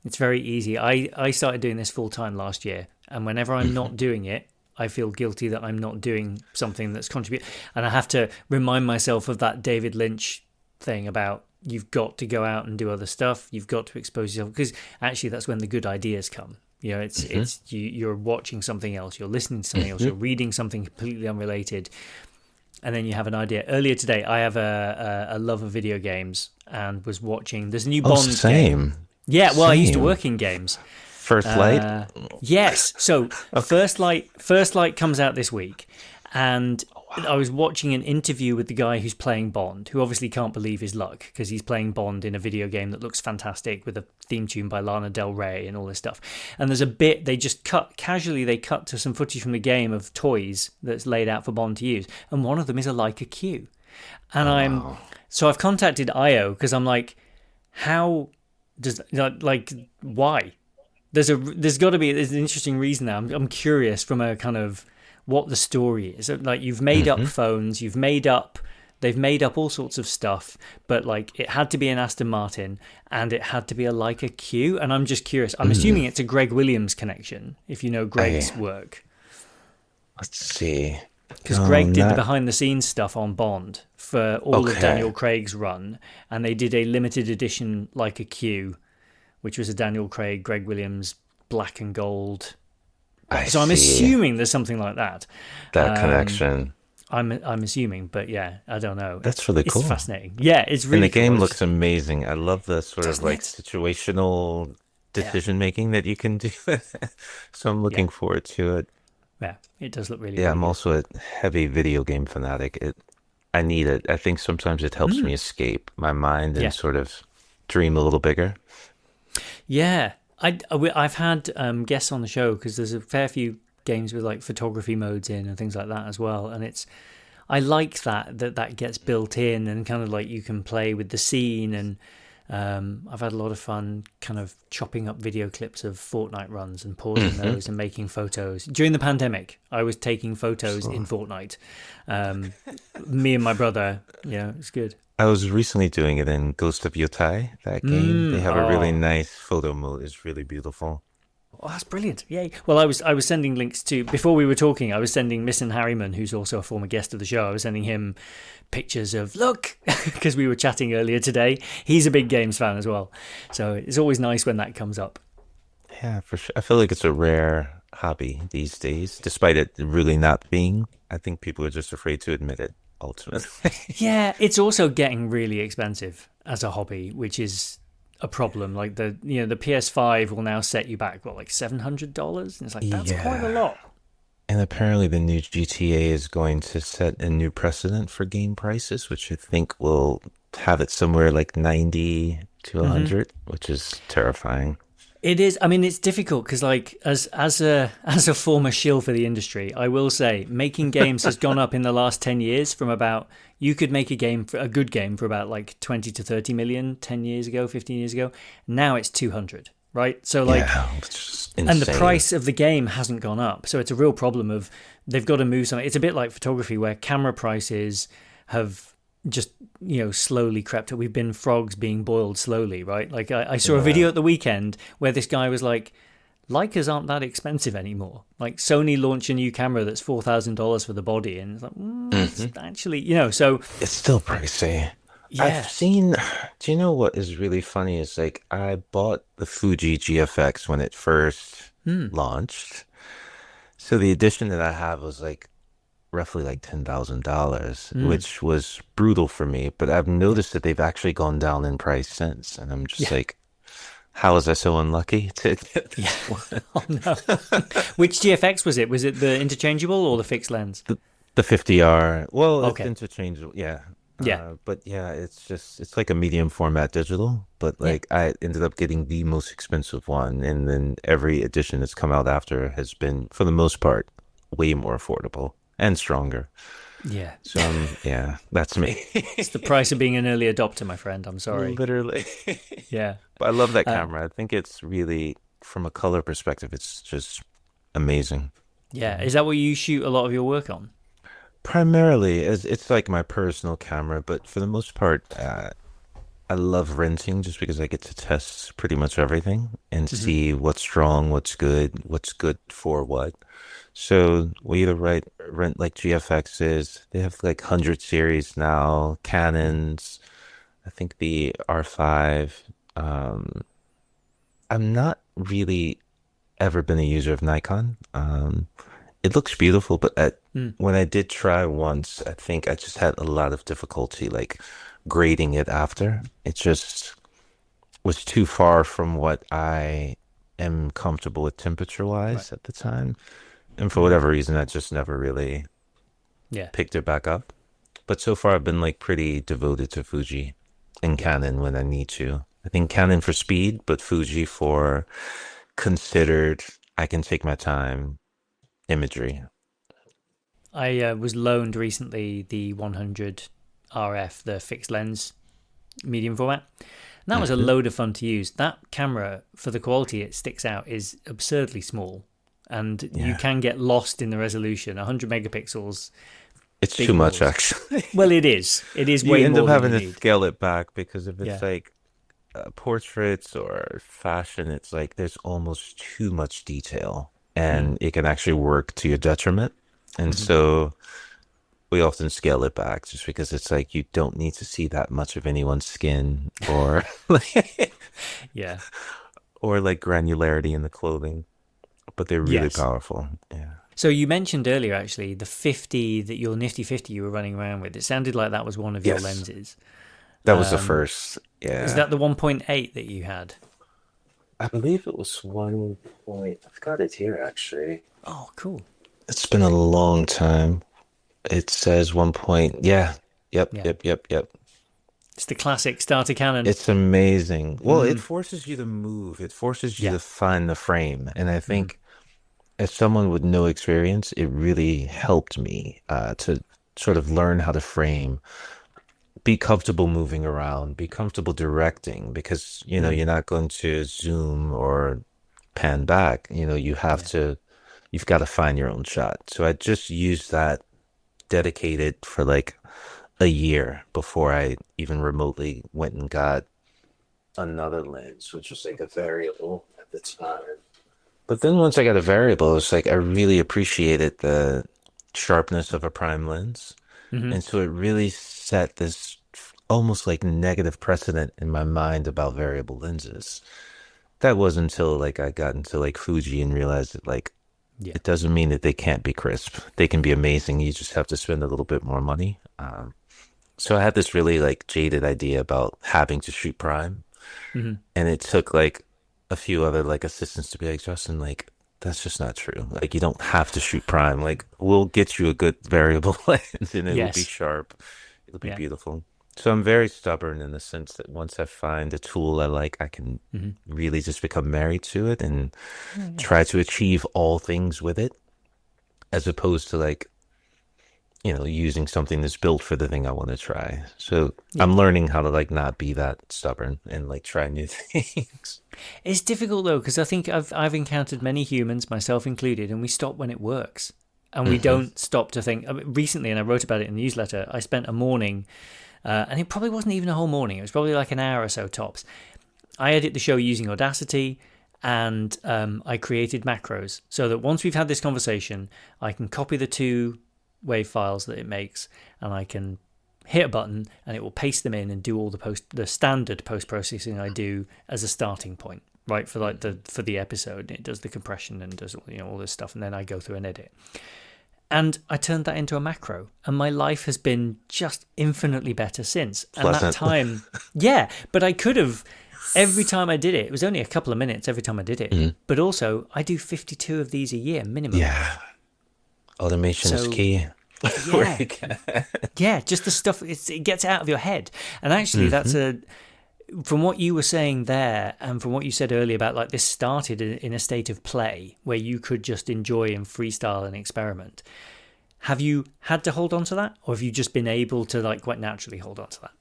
it's very easy. I started doing this full time last year, and whenever I'm Mhm. not doing it, I feel guilty that I'm not doing something that's contribute. And I have to remind myself of that David Lynch thing about you've got to go out and do other stuff. You've got to expose yourself because actually that's when the good ideas come. You know, Mhm. you're watching something else, you're listening to something else, Mhm. you're reading something completely unrelated, and then you have an idea. Earlier today, I have a love of video games and was watching. There's a new Oh, Bond game. same. Yeah, well, I used to Same. work in games. First Light? Yes. So Okay. First Light comes out this week, and Oh, I wow. was watching an interview with the guy who's playing Bond, who obviously can't believe his luck because he's playing Bond in a video game that looks fantastic with a theme tune by Lana Del Rey and all this stuff. And there's a bit they just they cut to some footage from the game of toys that's laid out for Bond to use, and one of them is a Leica Q. And Oh, I'm wow. so I've contacted IO because I'm like, how does like why? There's got to be there's an interesting reason now. I'm curious from a kind of what the story is. Like you've made up Hmm. phones, they've made up all sorts of stuff, but like it had to be an Aston Martin and it had to be a Leica Q. And I'm just curious. I'm Mm. assuming it's a Greg Williams connection if you know I Greg's work, let's see. because No, Greg did the not behind the scenes stuff on Bond for all of okay. Daniel Craig's run, and they did a limited edition Leica Q, which was a Daniel Craig, Greg Williams black and gold. I So I'm see assuming there's something like that. that connection. I'm assuming, but yeah, I don't know. That's really It's cool. fascinating. Yeah, it's And the really cool. game looks amazing. I love the sort of Doesn't like it? situational Yeah, decision making that you can do. So I'm yeah, looking forward to it. yeah. It does look really Yeah, really I'm good. also a heavy video game fanatic. I need it. I think sometimes it helps me Mm, escape my mind and yeah, sort of dream a little bigger. yeah. I've had guests on the show because there's a fair few games with like photography modes in and things like that as well, and it's I like that gets built in and kind of like you can play with the scene and I've had a lot of fun kind of chopping up video clips of Fortnite runs and pausing Hmm. those and making photos. During the pandemic, I was taking photos in So Fortnite. Um, Me and my brother, yeah, it's good. I was recently doing it in Ghost of Yotai, that game. They have a really Oh, nice photo mode. It's really beautiful. oh, that's brilliant! Yay! Well, I was sending links to before we were talking. I was sending Misson Harriman, who's also a former guest of the show. I was sending him pictures of look because we were chatting earlier today. He's a big games fan as well, so it's always nice when that comes up. Yeah, for sure. I feel like it's a rare hobby these days, despite it really not being. I think people are just afraid to admit it, ultimately. Yeah, it's also getting really expensive as a hobby, which is a problem. Like the PS5 will now set you back what like $700, and it's like that's quite a Yeah. lot. And apparently the new GTA is going to set a new precedent for game prices, which I think will have it somewhere like 90 to Hmm. 100, which is terrifying. It is. I mean, it's difficult because, like, as a as a former shill for the industry, I will say making games has gone up in the last 10 years from about you could make a game for a good game for about like 20 to 30 million 10 years ago, 15 years ago. Now it's 200, right? So like, Yeah, which is and the insane. price of the game hasn't gone up, so it's a real problem of they've got to move something. It's a bit like photography where camera prices have just slowly crept up. We've been frogs being boiled slowly, right? Like I saw a Yeah. video at the weekend where this guy was like, Leicas aren't that expensive anymore. Like Sony launched a new camera that's $4,000 for the body, and it's like it's Hmm. actually so It's still pricey. I've yeah. seen, do you know what is really funny is like I bought the Fuji GFX when it first Hmm. launched. So the edition that I have was like roughly like $10,000, Hmm. which was brutal for me. But I've Yeah. noticed that they've actually gone down in price since. And I'm just Yeah. like, How was I so unlucky to get Yeah. this one? Oh no. Which GFX was it? Was it the interchangeable or the fixed lens? The the 50R. Well, it's Okay. interchangeable. Yeah. Yeah. But yeah, it's like a medium format digital, but Yeah. like I ended up getting the most expensive one, and then every edition that's come out after has been, for the most part, way more affordable and stronger. Yeah. So yeah, that's me. It's the price of being an early adopter, my friend. I'm sorry. Literally. Yeah. But I love that Uh, camera. I think it's really, from a color perspective, it's just amazing. yeah. Is that what you shoot a lot of your work on? Primarily, as it's like my personal camera, but for the most part, I love renting just because I get to test pretty much everything and Hmm. see what's strong, what's good for what. So we either rent like GFXs. They have like 100 series now, Hmm. Canons. I think the R5. Um, I'm not really ever been a user of Nikon. It looks beautiful, but Mm. when I did try once, I think I just had a lot of difficulty like grading it after. It just was too far from what I am comfortable with temperature Right. wise at the time. And for Hmm. whatever reason, I just never really Yeah. picked it back up. But so far, I've been like pretty devoted to Fuji and Yeah. Canon when I need to. I think Canon for speed, but Fuji for considered, I can take my time imagery. I was loaned recently the 100 RF, the fixed lens medium format. And that was a Hmm. load of fun to use. That camera, for the quality it sticks out, is absurdly small. And you Yeah. can get lost in the resolution. 100 megapixels, It's too big much balls. actually. Well, it is. It is You way end up more than having you to need. scale it back because if it's Yeah. like portraits or fashion, it's like there's almost too much detail Mm. and it can actually work to your detriment. And Hmm. so we often scale it back just because it's like you don't need to see that much of anyone's skin or like, Yeah. or like granularity in the clothing, but they're really Yes. powerful. Yeah. So you mentioned earlier, actually, the 50 that your nifty 50 you were running around with. It sounded like that was one of your Yes. lenses. That was the first. Is Yeah. that the 1.8 that you had? I believe it was 1 point. I've got it here actually. Oh, cool. It's been a long time. It says 1 point. Yeah. Yep. Yeah. Yep. Yep. Yep. It's the classic starter cannon. It's amazing. Well, it Mm. forces you to move. It forces you Yeah. to find the frame. And I Hmm. think as someone with no experience, it really helped me to sort of learn how to frame, be comfortable moving around, be comfortable directing because, Mm. you're not going to zoom or pan back. Yeah. You've got to find your own shot. So I just used that dedicated for like a year before I even remotely went and got another lens, which was like a variable at the time. But then once I got a variable, it's like I really appreciated the sharpness of a prime lens. Hmm. And so it really set this almost like negative precedent in my mind about variable lenses. That was until like I got into like Fuji and realized that like Yeah. it doesn't mean that they can't be crisp. They can be amazing. You just have to spend a little bit more money. So I had this really like jaded idea about having to shoot prime, Hmm. and it took like a few other like assistants to be like, Justin, like that's just not true. Like you don't have to shoot prime. Like we'll get you a good variable lens, and it will be Yes. sharp. It'll be Yeah. beautiful. So I'm very stubborn in the sense that once I find a tool I like, I can Hmm. really just become married to it and Oh, yeah. try to achieve all things with it, as opposed to like using something that's built for the thing I want to try. So Yeah. I'm learning how to like not be that stubborn and like try new things. It's difficult though because I think I've encountered many humans, myself included, and we stop when it works, and we Hmm. don't stop to think. I mean, recently, and I wrote about it in the newsletter. I spent a morning, and it probably wasn't even a whole morning. It was probably like an hour or so tops. I edit the show using Audacity, and I created macros so that once we've had this conversation, I can copy the two wave files that it makes, and I can hit a button, and it will paste them in and do all the standard post processing I do as a starting point, right? For like the episode, it does the compression and does all this stuff, and then I go through and edit. And I turned that into a macro, and my life has been just infinitely better since. And that Pleasant. time, yeah, but I could have every time I did it, it was only a couple of minutes every time I did it. Mhm. But also, I do 52 of these a year minimum. Yeah, automation is So, key. Where yeah, you can. yeah, just the stuff, it gets out of your head. And actually, Hmm. from what you were saying there, and from what you said earlier about like this started in a state of play where you could just enjoy and freestyle and experiment. Have you had to hold on to that, or have you just been able to like quite naturally hold on to that?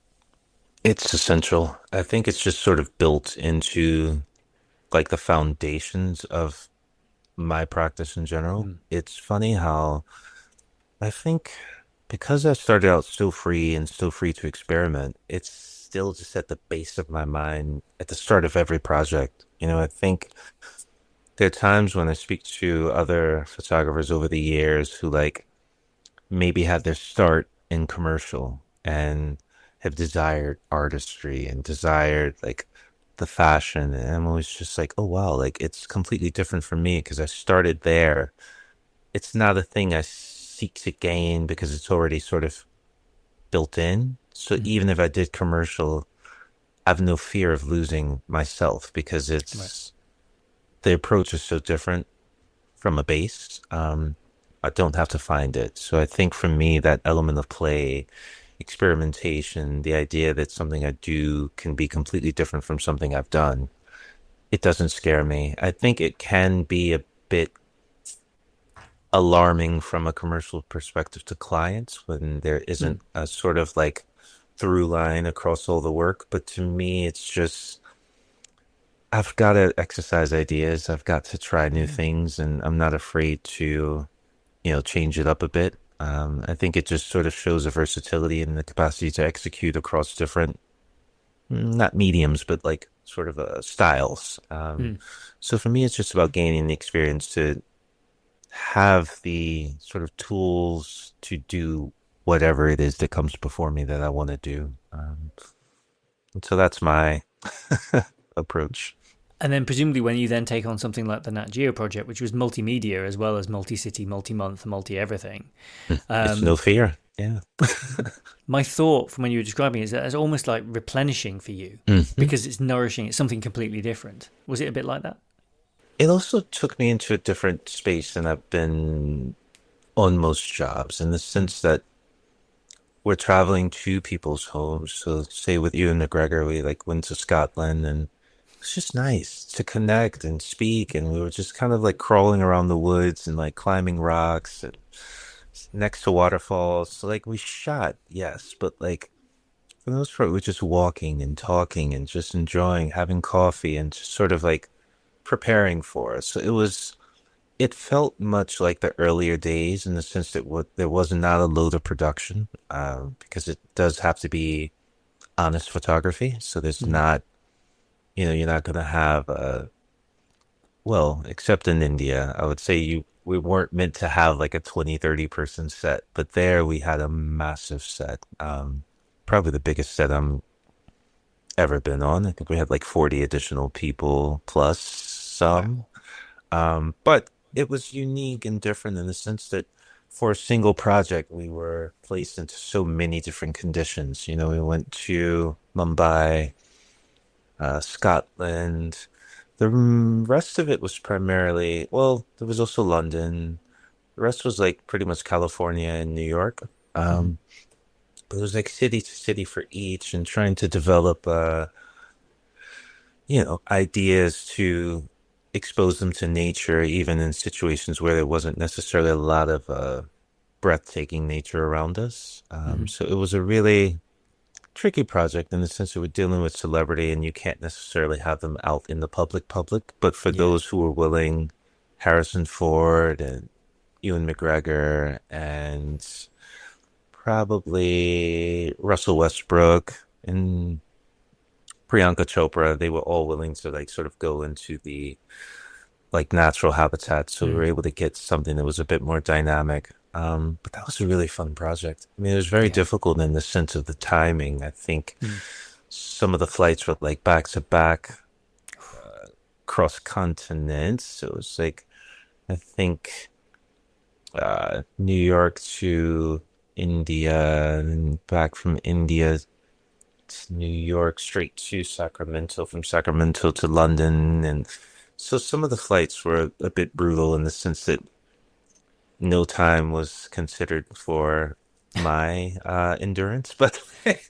It's essential. I think it's just sort of built into like the foundations of my practice in general. Mm, It's funny how I think because I started out still free and still free to experiment, it's still just at the base of my mind at the start of every project. I think there are times when I speak to other photographers over the years who like maybe had their start in commercial and have desired artistry and desired like the fashion. And I'm always just like, oh wow, like it's completely different from me because I started there. It's not a thing I seek to gain because it's already sort of built in. So mm, even if I did commercial, I have no fear of losing myself because right. it's the approach is so different from a base. I don't have to find it. So I think for me, that element of play, experimentation, the idea that something I do can be completely different from something I've done, it doesn't scare me. I think it can be a bit alarming from a commercial perspective to clients when there Mm, isn't a sort of like through line across all the work. But to me, it's just I've got to exercise ideas. I've got to try new yeah. things, and I'm not afraid to change it up a bit. I think it just sort of shows a versatility and the capacity to execute across different, not mediums, but like sort of styles. Mm. So for me, it's just about gaining the experience to have the sort of tools to do whatever it is that comes before me that I want to do. And so that's my approach. And then presumably when you then take on something like the Nat Geo project, which was multimedia as well as multi-city, multi-month, multi-everything, It's no fear. Yeah. my thought from when you were describing it is that it's almost like replenishing for you Hmm. because it's nourishing. It's something completely different. Was it a bit like that? It also took me into a different space than I've been on most jobs in the Mm, sense that we're traveling to people's homes. So say with you and McGregor, we like went to Scotland and it's just nice to connect and speak. And we were just kind of like crawling around the woods and like climbing rocks and next to waterfalls. So like we shot, yes, but like for the most part, we're just walking and talking and just enjoying having coffee and just sort of like preparing for it. So it felt much like the earlier days in the sense that there was not a load of production, because it does have to be honest photography. So there's mm, not, you're not going to have well, except in India, I would say we weren't meant to have like a 20, 30 person set, but there we had a massive set. Probably the biggest set I'm ever been on. I think we had like 40 additional people plus wow. some. But it was unique and different in the sense that for a single project, we were placed into so many different conditions. We went to Mumbai, Scotland. The rest of it was primarily, well, there was also London. The rest was like pretty much California and New York. Mm, Um, but it was like city to city for each and trying to develop, ideas to expose them to nature, even in situations where there wasn't necessarily a lot of breathtaking nature around us. mm, So it was a really tricky project in the sense that we're dealing with celebrity and you can't necessarily have them out in the public. But for yeah. those who were willing, Harrison Ford and Ewan McGregor and probably Russell Westbrook and Priyanka Chopra, they were all willing to like sort of go into the like natural habitat. So we were Mm, able to get something that was a bit more dynamic. But that was a really fun project. I mean, it was very yeah. difficult in the sense of the timing. I think Mm, some of the flights were like back to back cross continents. So it was like, I think, New York to India and back from India. New York straight to Sacramento, from Sacramento to London. And so some of the flights were a bit brutal in the sense that no time was considered for my endurance, but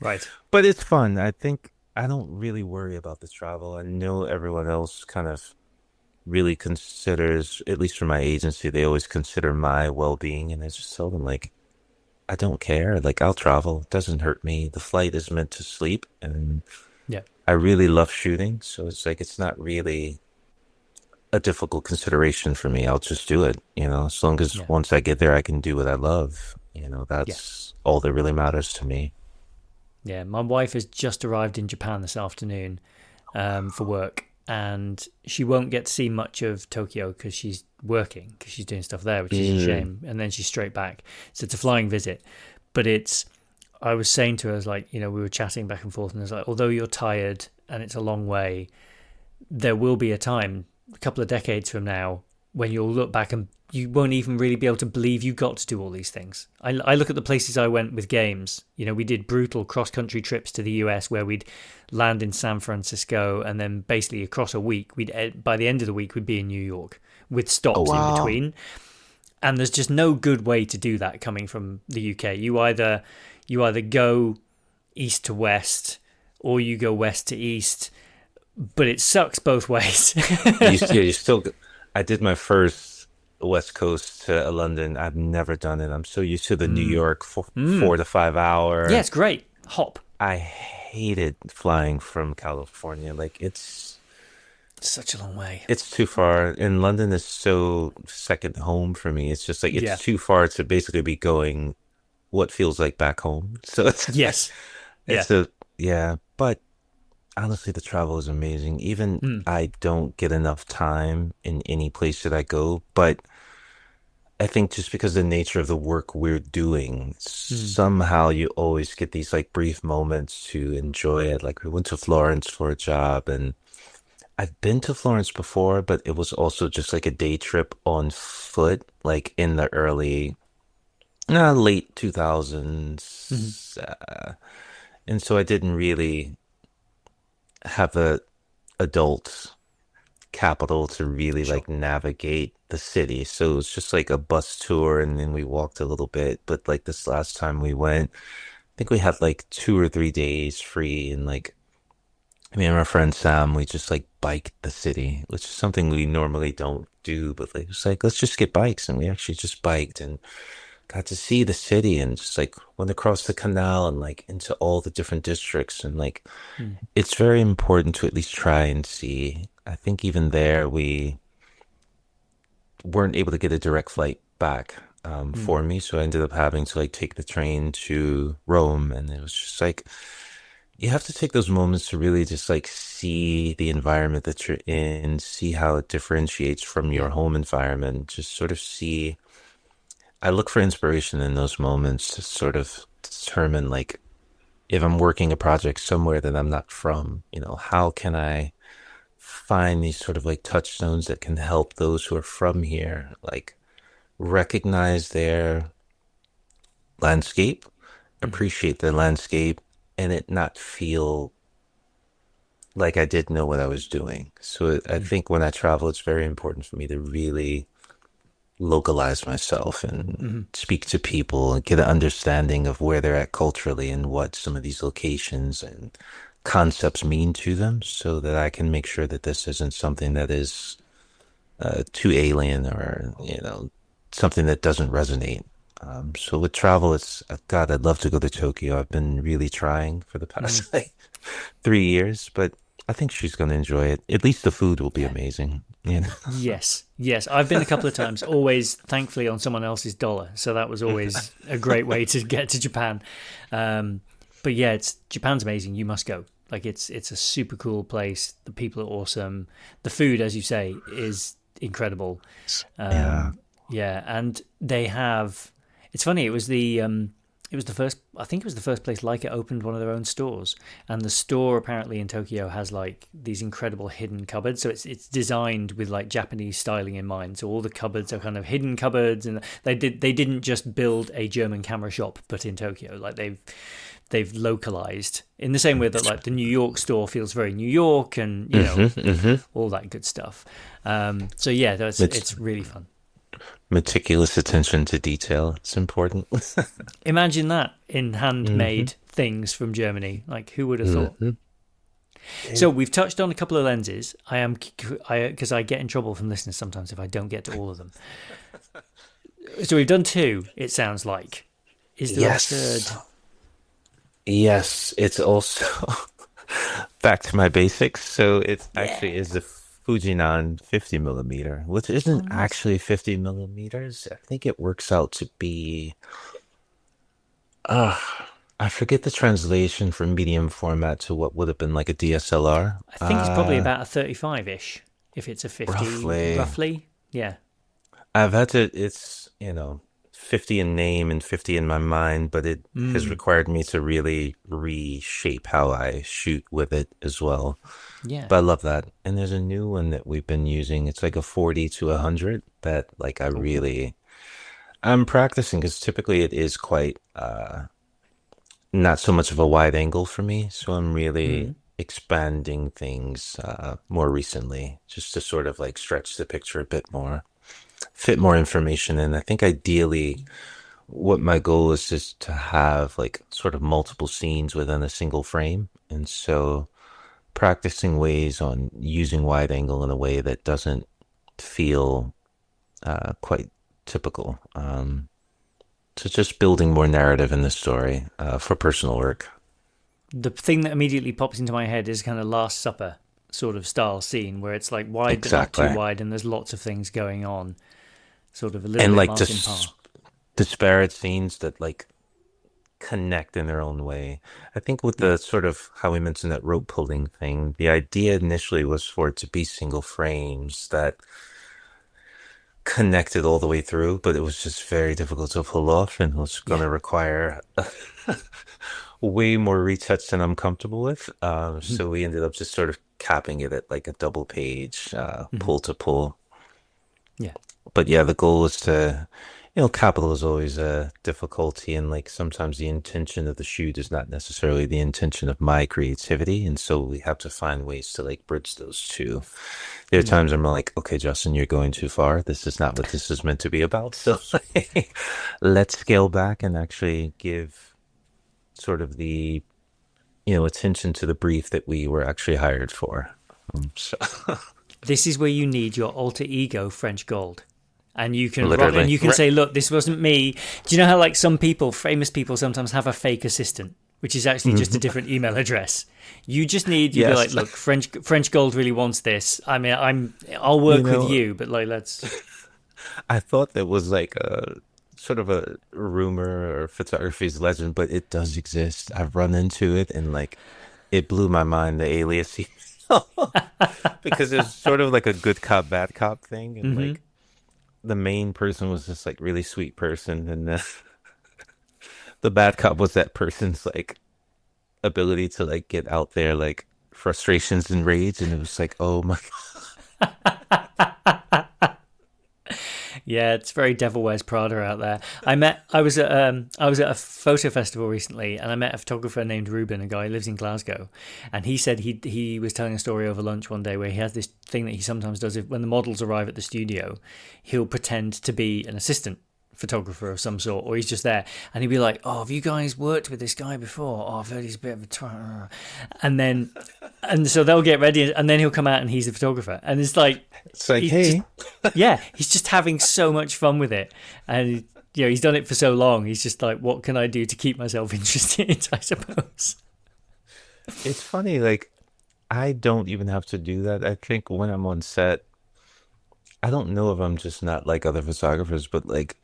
Right. but it's fun. I think I don't really worry about the travel. I know everyone else kind of really considers, at least for my agency, they always consider my well-being, and I just tell them like I don't care. Like I'll travel. It doesn't hurt me. The flight is meant to sleep, and Yeah. I really love shooting, so it's like it's not really a difficult consideration for me. I'll just do it, as long as Yeah. once I get there, I can do what I love. Yeah. That's all that really matters to me. Yeah. My wife has just arrived in Japan this afternoon for work, and she won't get to see much of Tokyo because she's working, because she's doing stuff there, which is a Mm. shame. And then she's straight back. So it's a flying visit. But I was saying to her, I was like, we were chatting back and forth, and I was like, although you're tired and it's a long way, there will be a time, a couple of decades from now, when you'll look back and you won't even really be able to believe you got to do all these things. I look at the places I went with games. We did brutal cross country trips to the US where we'd land in San Francisco and then basically across a week, by the end of the week, we'd be in New York with Oh stops in wow. between. And there's just no good way to do that coming from the UK. You either go east to west or you go west to east, but it sucks both ways. You still. I did my first West Coast to London. I've never done it. I'm so used to the New mm. York Mm. Yeah,4 to 5 hour. it's great. Hop. I hated flying from California. Like Such a long way. it's too far. And London is so second home for me. It's just like it's Yeah. too far to basically be going what feels like back home. So Yes. Yeah. it's a yeah, but honestly the travel is amazing. Even Mm. I don't get enough time in any place that I go, but I think just because of the nature of the work we're doing, Mm. somehow you always get these like brief moments to enjoy it. Like we went to Florence for a job, and I've been to Florence before, but it was also just like a day trip on foot, like in the late Mm-hmm. 2000s. And so I didn't really have a adult capital to really Sure. like navigate the city. So it was just like a bus tour, and then we walked a little bit. But like this last time we went, I think we had like 2 or 3 days free, and like me and my friend Sam, we just like biked the city, which is something we normally don't do, but like it's like let's just get bikes, and we actually just biked and got to see the city and just like went across the canal and like into all the different districts, and like Mm. it's very important to at least try and see. I think even there we weren't able to get a direct flight back Mm. for me, so I ended up having to like take the train to Rome, and it was just like you have to take those moments to really just like see the environment that you're in, see how it differentiates from your Yeah. home environment, just sort of see. I look for inspiration in those moments to sort of determine like if I'm working a project somewhere that I'm not from, how can I find these sort of like touchstones that can help those who are from here, like recognize their landscape, Mm. appreciate their landscape, and it not feel like I didn't know what I was doing. So I Mm. think when I travel, it's very important for me to really localize myself and Mm. speak to people and get an understanding of where they're at culturally and what some of these locations and concepts mean to them so that I can make sure that this isn't something that is too alien or, something that doesn't resonate. So with travel, God, I'd love to go to Tokyo. I've been really trying for the Mm. past like 3 years, but I think she's going to enjoy it. At least the food will be Yeah. amazing. You know? Yes. Yes. I've been a couple of times, always thankfully on someone else's dollar. So that was always a great way to get to Japan. But yeah, Japan's amazing. You must go. Like it's a super cool place. The people are awesome. The food, as you say, is incredible. Yeah. Yeah, and they have. It's funny. It was the first. I think it was the first place like it opened one of their own stores, and the store apparently in Tokyo has like these incredible hidden cupboards. So it's designed with like Japanese styling in mind. So all the cupboards are kind of hidden cupboards, and they didn't just build a German camera shop, but in Tokyo, like they've localized in the same way that like the New York store feels very New York, and all that good stuff. So yeah, Met- it's really fun. Meticulous attention to detail. It's important. Imagine that in hmm handmade things from Germany. Like, who would have thought? hmm So we've touched on a couple of lenses. Because I get in trouble from listeners sometimes if I don't get to all of them. So we've done two. It sounds like. Is there a third? Yes. Yes. It's also back to my basics. So it Yeah. actually is a Fujinon 50 millimeter, which Oh, isn't nice. actually 50 millimeters. I think it works out to be, uh, I forget the translation from medium format to what would have been like a DSLR. I think it's probably about a 35-ish. If it's a 50, Roughly. roughly. Yeah. I've had to, it's, 50 in name and 50 in my mind, but it has Mm. required me to really reshape how I shoot with it as well. Yeah. But I love that. And there's a new one that we've been using. It's like a 40 to 100 that like Oh. I'm practicing because typically it is quite not so much of a wide angle for me. So I'm really Mm. expanding things more recently just to sort of like stretch the picture a bit more, fit more information in. I think ideally what my goal is just to have like sort of multiple scenes within a single frame. And so practicing ways on using wide angle in a way that doesn't feel quite typical. So just building more narrative in the story for personal work. The thing that immediately pops into my head is kind of Last Supper sort of style scene where it's like wide but not too Exactly. wide, and there's lots of things going on. Sort of a little And bit like Martin Parr. disparate scenes that like connect in their own way. I think with Yeah. the sort of how we mentioned that rope pulling thing, the idea initially was for it to be single frames that connected all the way through, but it was just very difficult to pull off and was going Yeah. to require way more retouch than I'm comfortable with. Mhm. So we ended up just sort of capping it at like a double page Mhm. pull to pull. Yeah. But yeah, the goal is to, capital is always a difficulty, and like sometimes the intention of the shoot is not necessarily the intention of my creativity, and so we have to find ways to like bridge those two. There are Mm. times I'm like, okay, Justin, you're going too far. This is not what this is meant to be about. So like, let's scale back and actually give sort of the, attention to the brief that we were actually hired for. So This is where you need your alter ego French Gold. And you can rock and literally, you can right. say, look, this wasn't me. Do you know how like some people, famous people sometimes have a fake assistant, which is actually just a Mhm. different email address. You be like, Yes. look, French Gold really wants this. I mean, I'll You work with know, you, but like let's I thought that was like a sort of a rumor or photography's legend, but it does exist. I've run into it and like it blew my mind, the alias because it's sort of like a good cop, bad cop thing. And hmm like the main person was this like really sweet person, and the bad cop was that person's like ability to like get out there like frustrations and rage. And it was like, oh my, Yeah, it's very Devil Wears Prada out there. I was at a photo festival recently, and I met a photographer named Ruben, a guy who lives in Glasgow, and he said he was telling a story over lunch one day where he has this thing that he sometimes does when the models arrive at the studio, he'll pretend to be an assistant photographer of some sort, or he's just there, and he'd be like, "Oh, have you guys worked with this guy before? Oh, I've heard he's a bit of and then and so they'll get ready, and then he'll come out and he's the photographer, and it's like it's like, he's just hey, yeah, he's just having so much fun with it, and he's done it for so long. He's just like, what can I do to keep myself interested? I suppose. it's funny. Like I don't even have to do that. I think when I'm on set, I don't know if I'm just not like other photographers, but like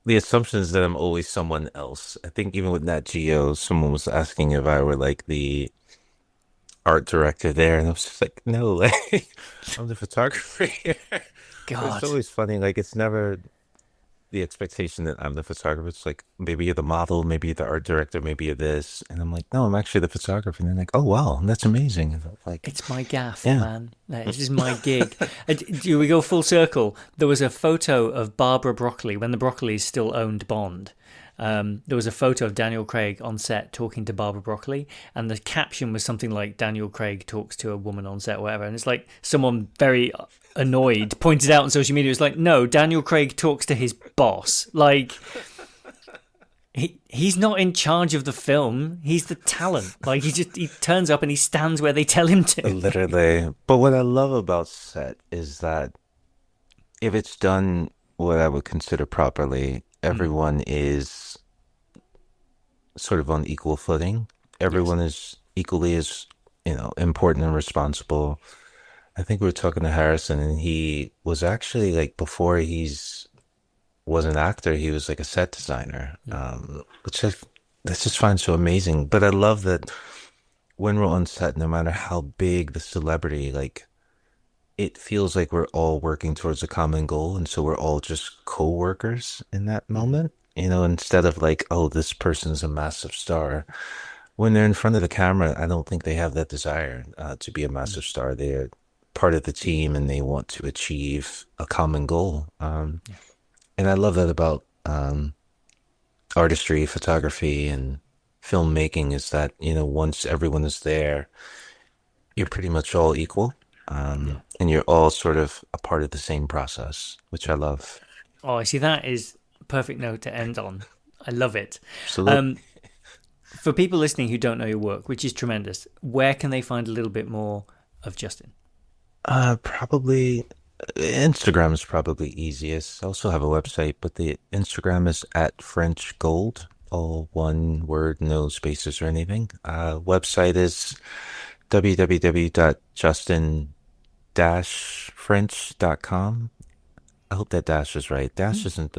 the assumption is that I'm always someone else. I think even with Nat Geo, someone was asking if I were like the art director there, and I was just like, no, like I'm the photographer here. But it's God, always funny, like it's never the expectation that I'm the photographer. It's like maybe you're the model, maybe you're the art director, maybe you're this, and I'm like, no, I'm actually the photographer. And they're like, oh wow, that's amazing. And I'm like, it's my gaff, yeah, man. This is my gig. Do we go full circle? There was a photo of Barbara Broccoli when the Broccolis still owned Bond. there was a photo of Daniel Craig on set talking to Barbara Broccoli, and the caption was something like Daniel Craig talks to a woman on set or whatever. And it's like someone very annoyed pointed out on social media, it's like, no, Daniel Craig talks to his boss. Like, he's not in charge of the film. He's the talent. Like, he turns up and he stands where they tell him to. Literally. But what I love about set is that if it's done what I would consider properly, everyone is sort of on equal footing. Yes. Everyone is equally as, important and responsible. I think we were talking to Harrison, and he was actually like before was an actor, he was like a set designer, which I just find so amazing. But I love that when we're on set, no matter how big the celebrity, like it feels like we're all working towards a common goal, and so we're all just co-workers in that Mm-hmm. moment. Instead of like, oh, this person's a massive star. When they're in front of the camera, I don't think they have that desire to be a massive star. They're part of the team and they want to achieve a common goal. Yeah. And I love that about artistry, photography, and filmmaking is that, once everyone is there, you're pretty much all equal. Yeah. And you're all sort of a part of the same process, which I love. Oh, I see. That is a perfect note to end on. I love it. Absolutely. Um, for people listening who don't know your work, which is tremendous, where can they find a little bit more of Justin? Probably Instagram is probably easiest. I also have a website, but the Instagram is at French Gold, all one word, no spaces or anything. Website is www.justin-french.com. I hope that dash is right. Dash isn't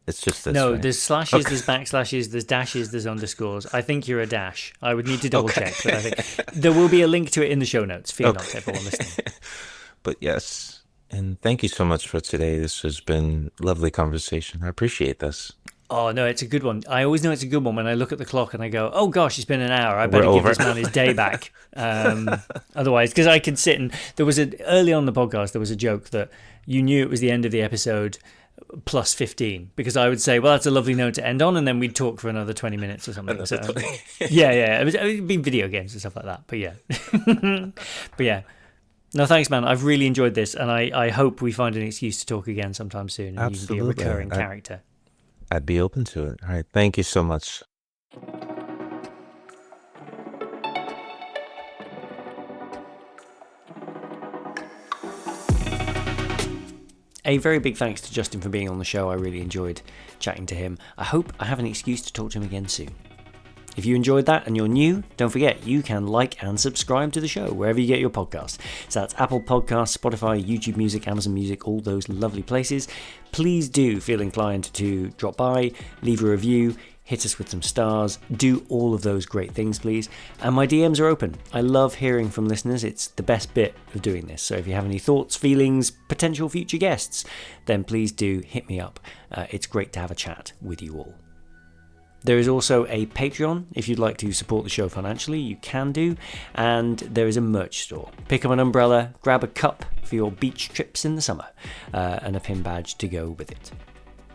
it's just this, No, right? there's slashes, Okay. there's backslashes, there's dashes, there's underscores. I think you're a dash. I would need to double Okay. check, but I think there will be a link to it in the show notes. Fear not, Okay. everyone listening. But yes, and thank you so much for today. This has been lovely conversation. I appreciate this. Oh, no, it's a good one. I always know it's a good one when I look at the clock and I go, oh gosh, it's been an hour. I We're better give over. this man his day back. Otherwise, because I could sit and early on in the podcast, there was a joke that you knew it was the end of the episode plus 15 because I would say, well, that's a lovely note to end on. And then we'd talk for another 20 minutes or something. Another So, 20. yeah. It'd be video games and stuff like that. But yeah. But yeah. No, thanks, man. I've really enjoyed this. And I hope we find an excuse to talk again sometime soon and you can be a Absolutely. recurring character. I'd be open to it. All right. Thank you so much. A very big thanks to Justin for being on the show. I really enjoyed chatting to him. I hope I have an excuse to talk to him again soon. If you enjoyed that and you're new, don't forget you can like and subscribe to the show wherever you get your podcasts. So that's Apple Podcasts, Spotify, YouTube Music, Amazon Music, all those lovely places. Please do feel inclined to drop by, leave a review, hit us with some stars, do all of those great things, please. And my DMs are open. I love hearing from listeners. It's the best bit of doing this. So if you have any thoughts, feelings, potential future guests, then please do hit me up. It's great to have a chat with you all. There is also a Patreon. If you'd like to support the show financially, you can do. And there is a merch store. Pick up an umbrella, grab a cup for your beach trips in the summer, and a pin badge to go with it.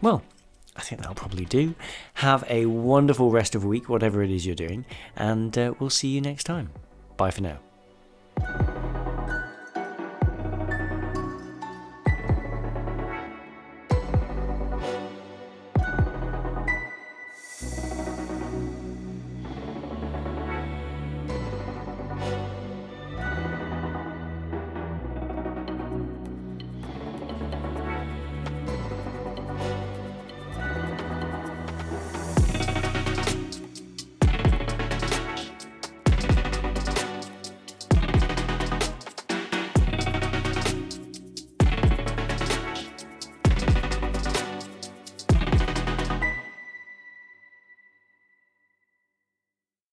Well, I think that'll probably do. Have a wonderful rest of the week, whatever it is you're doing, and we'll see you next time. Bye for now.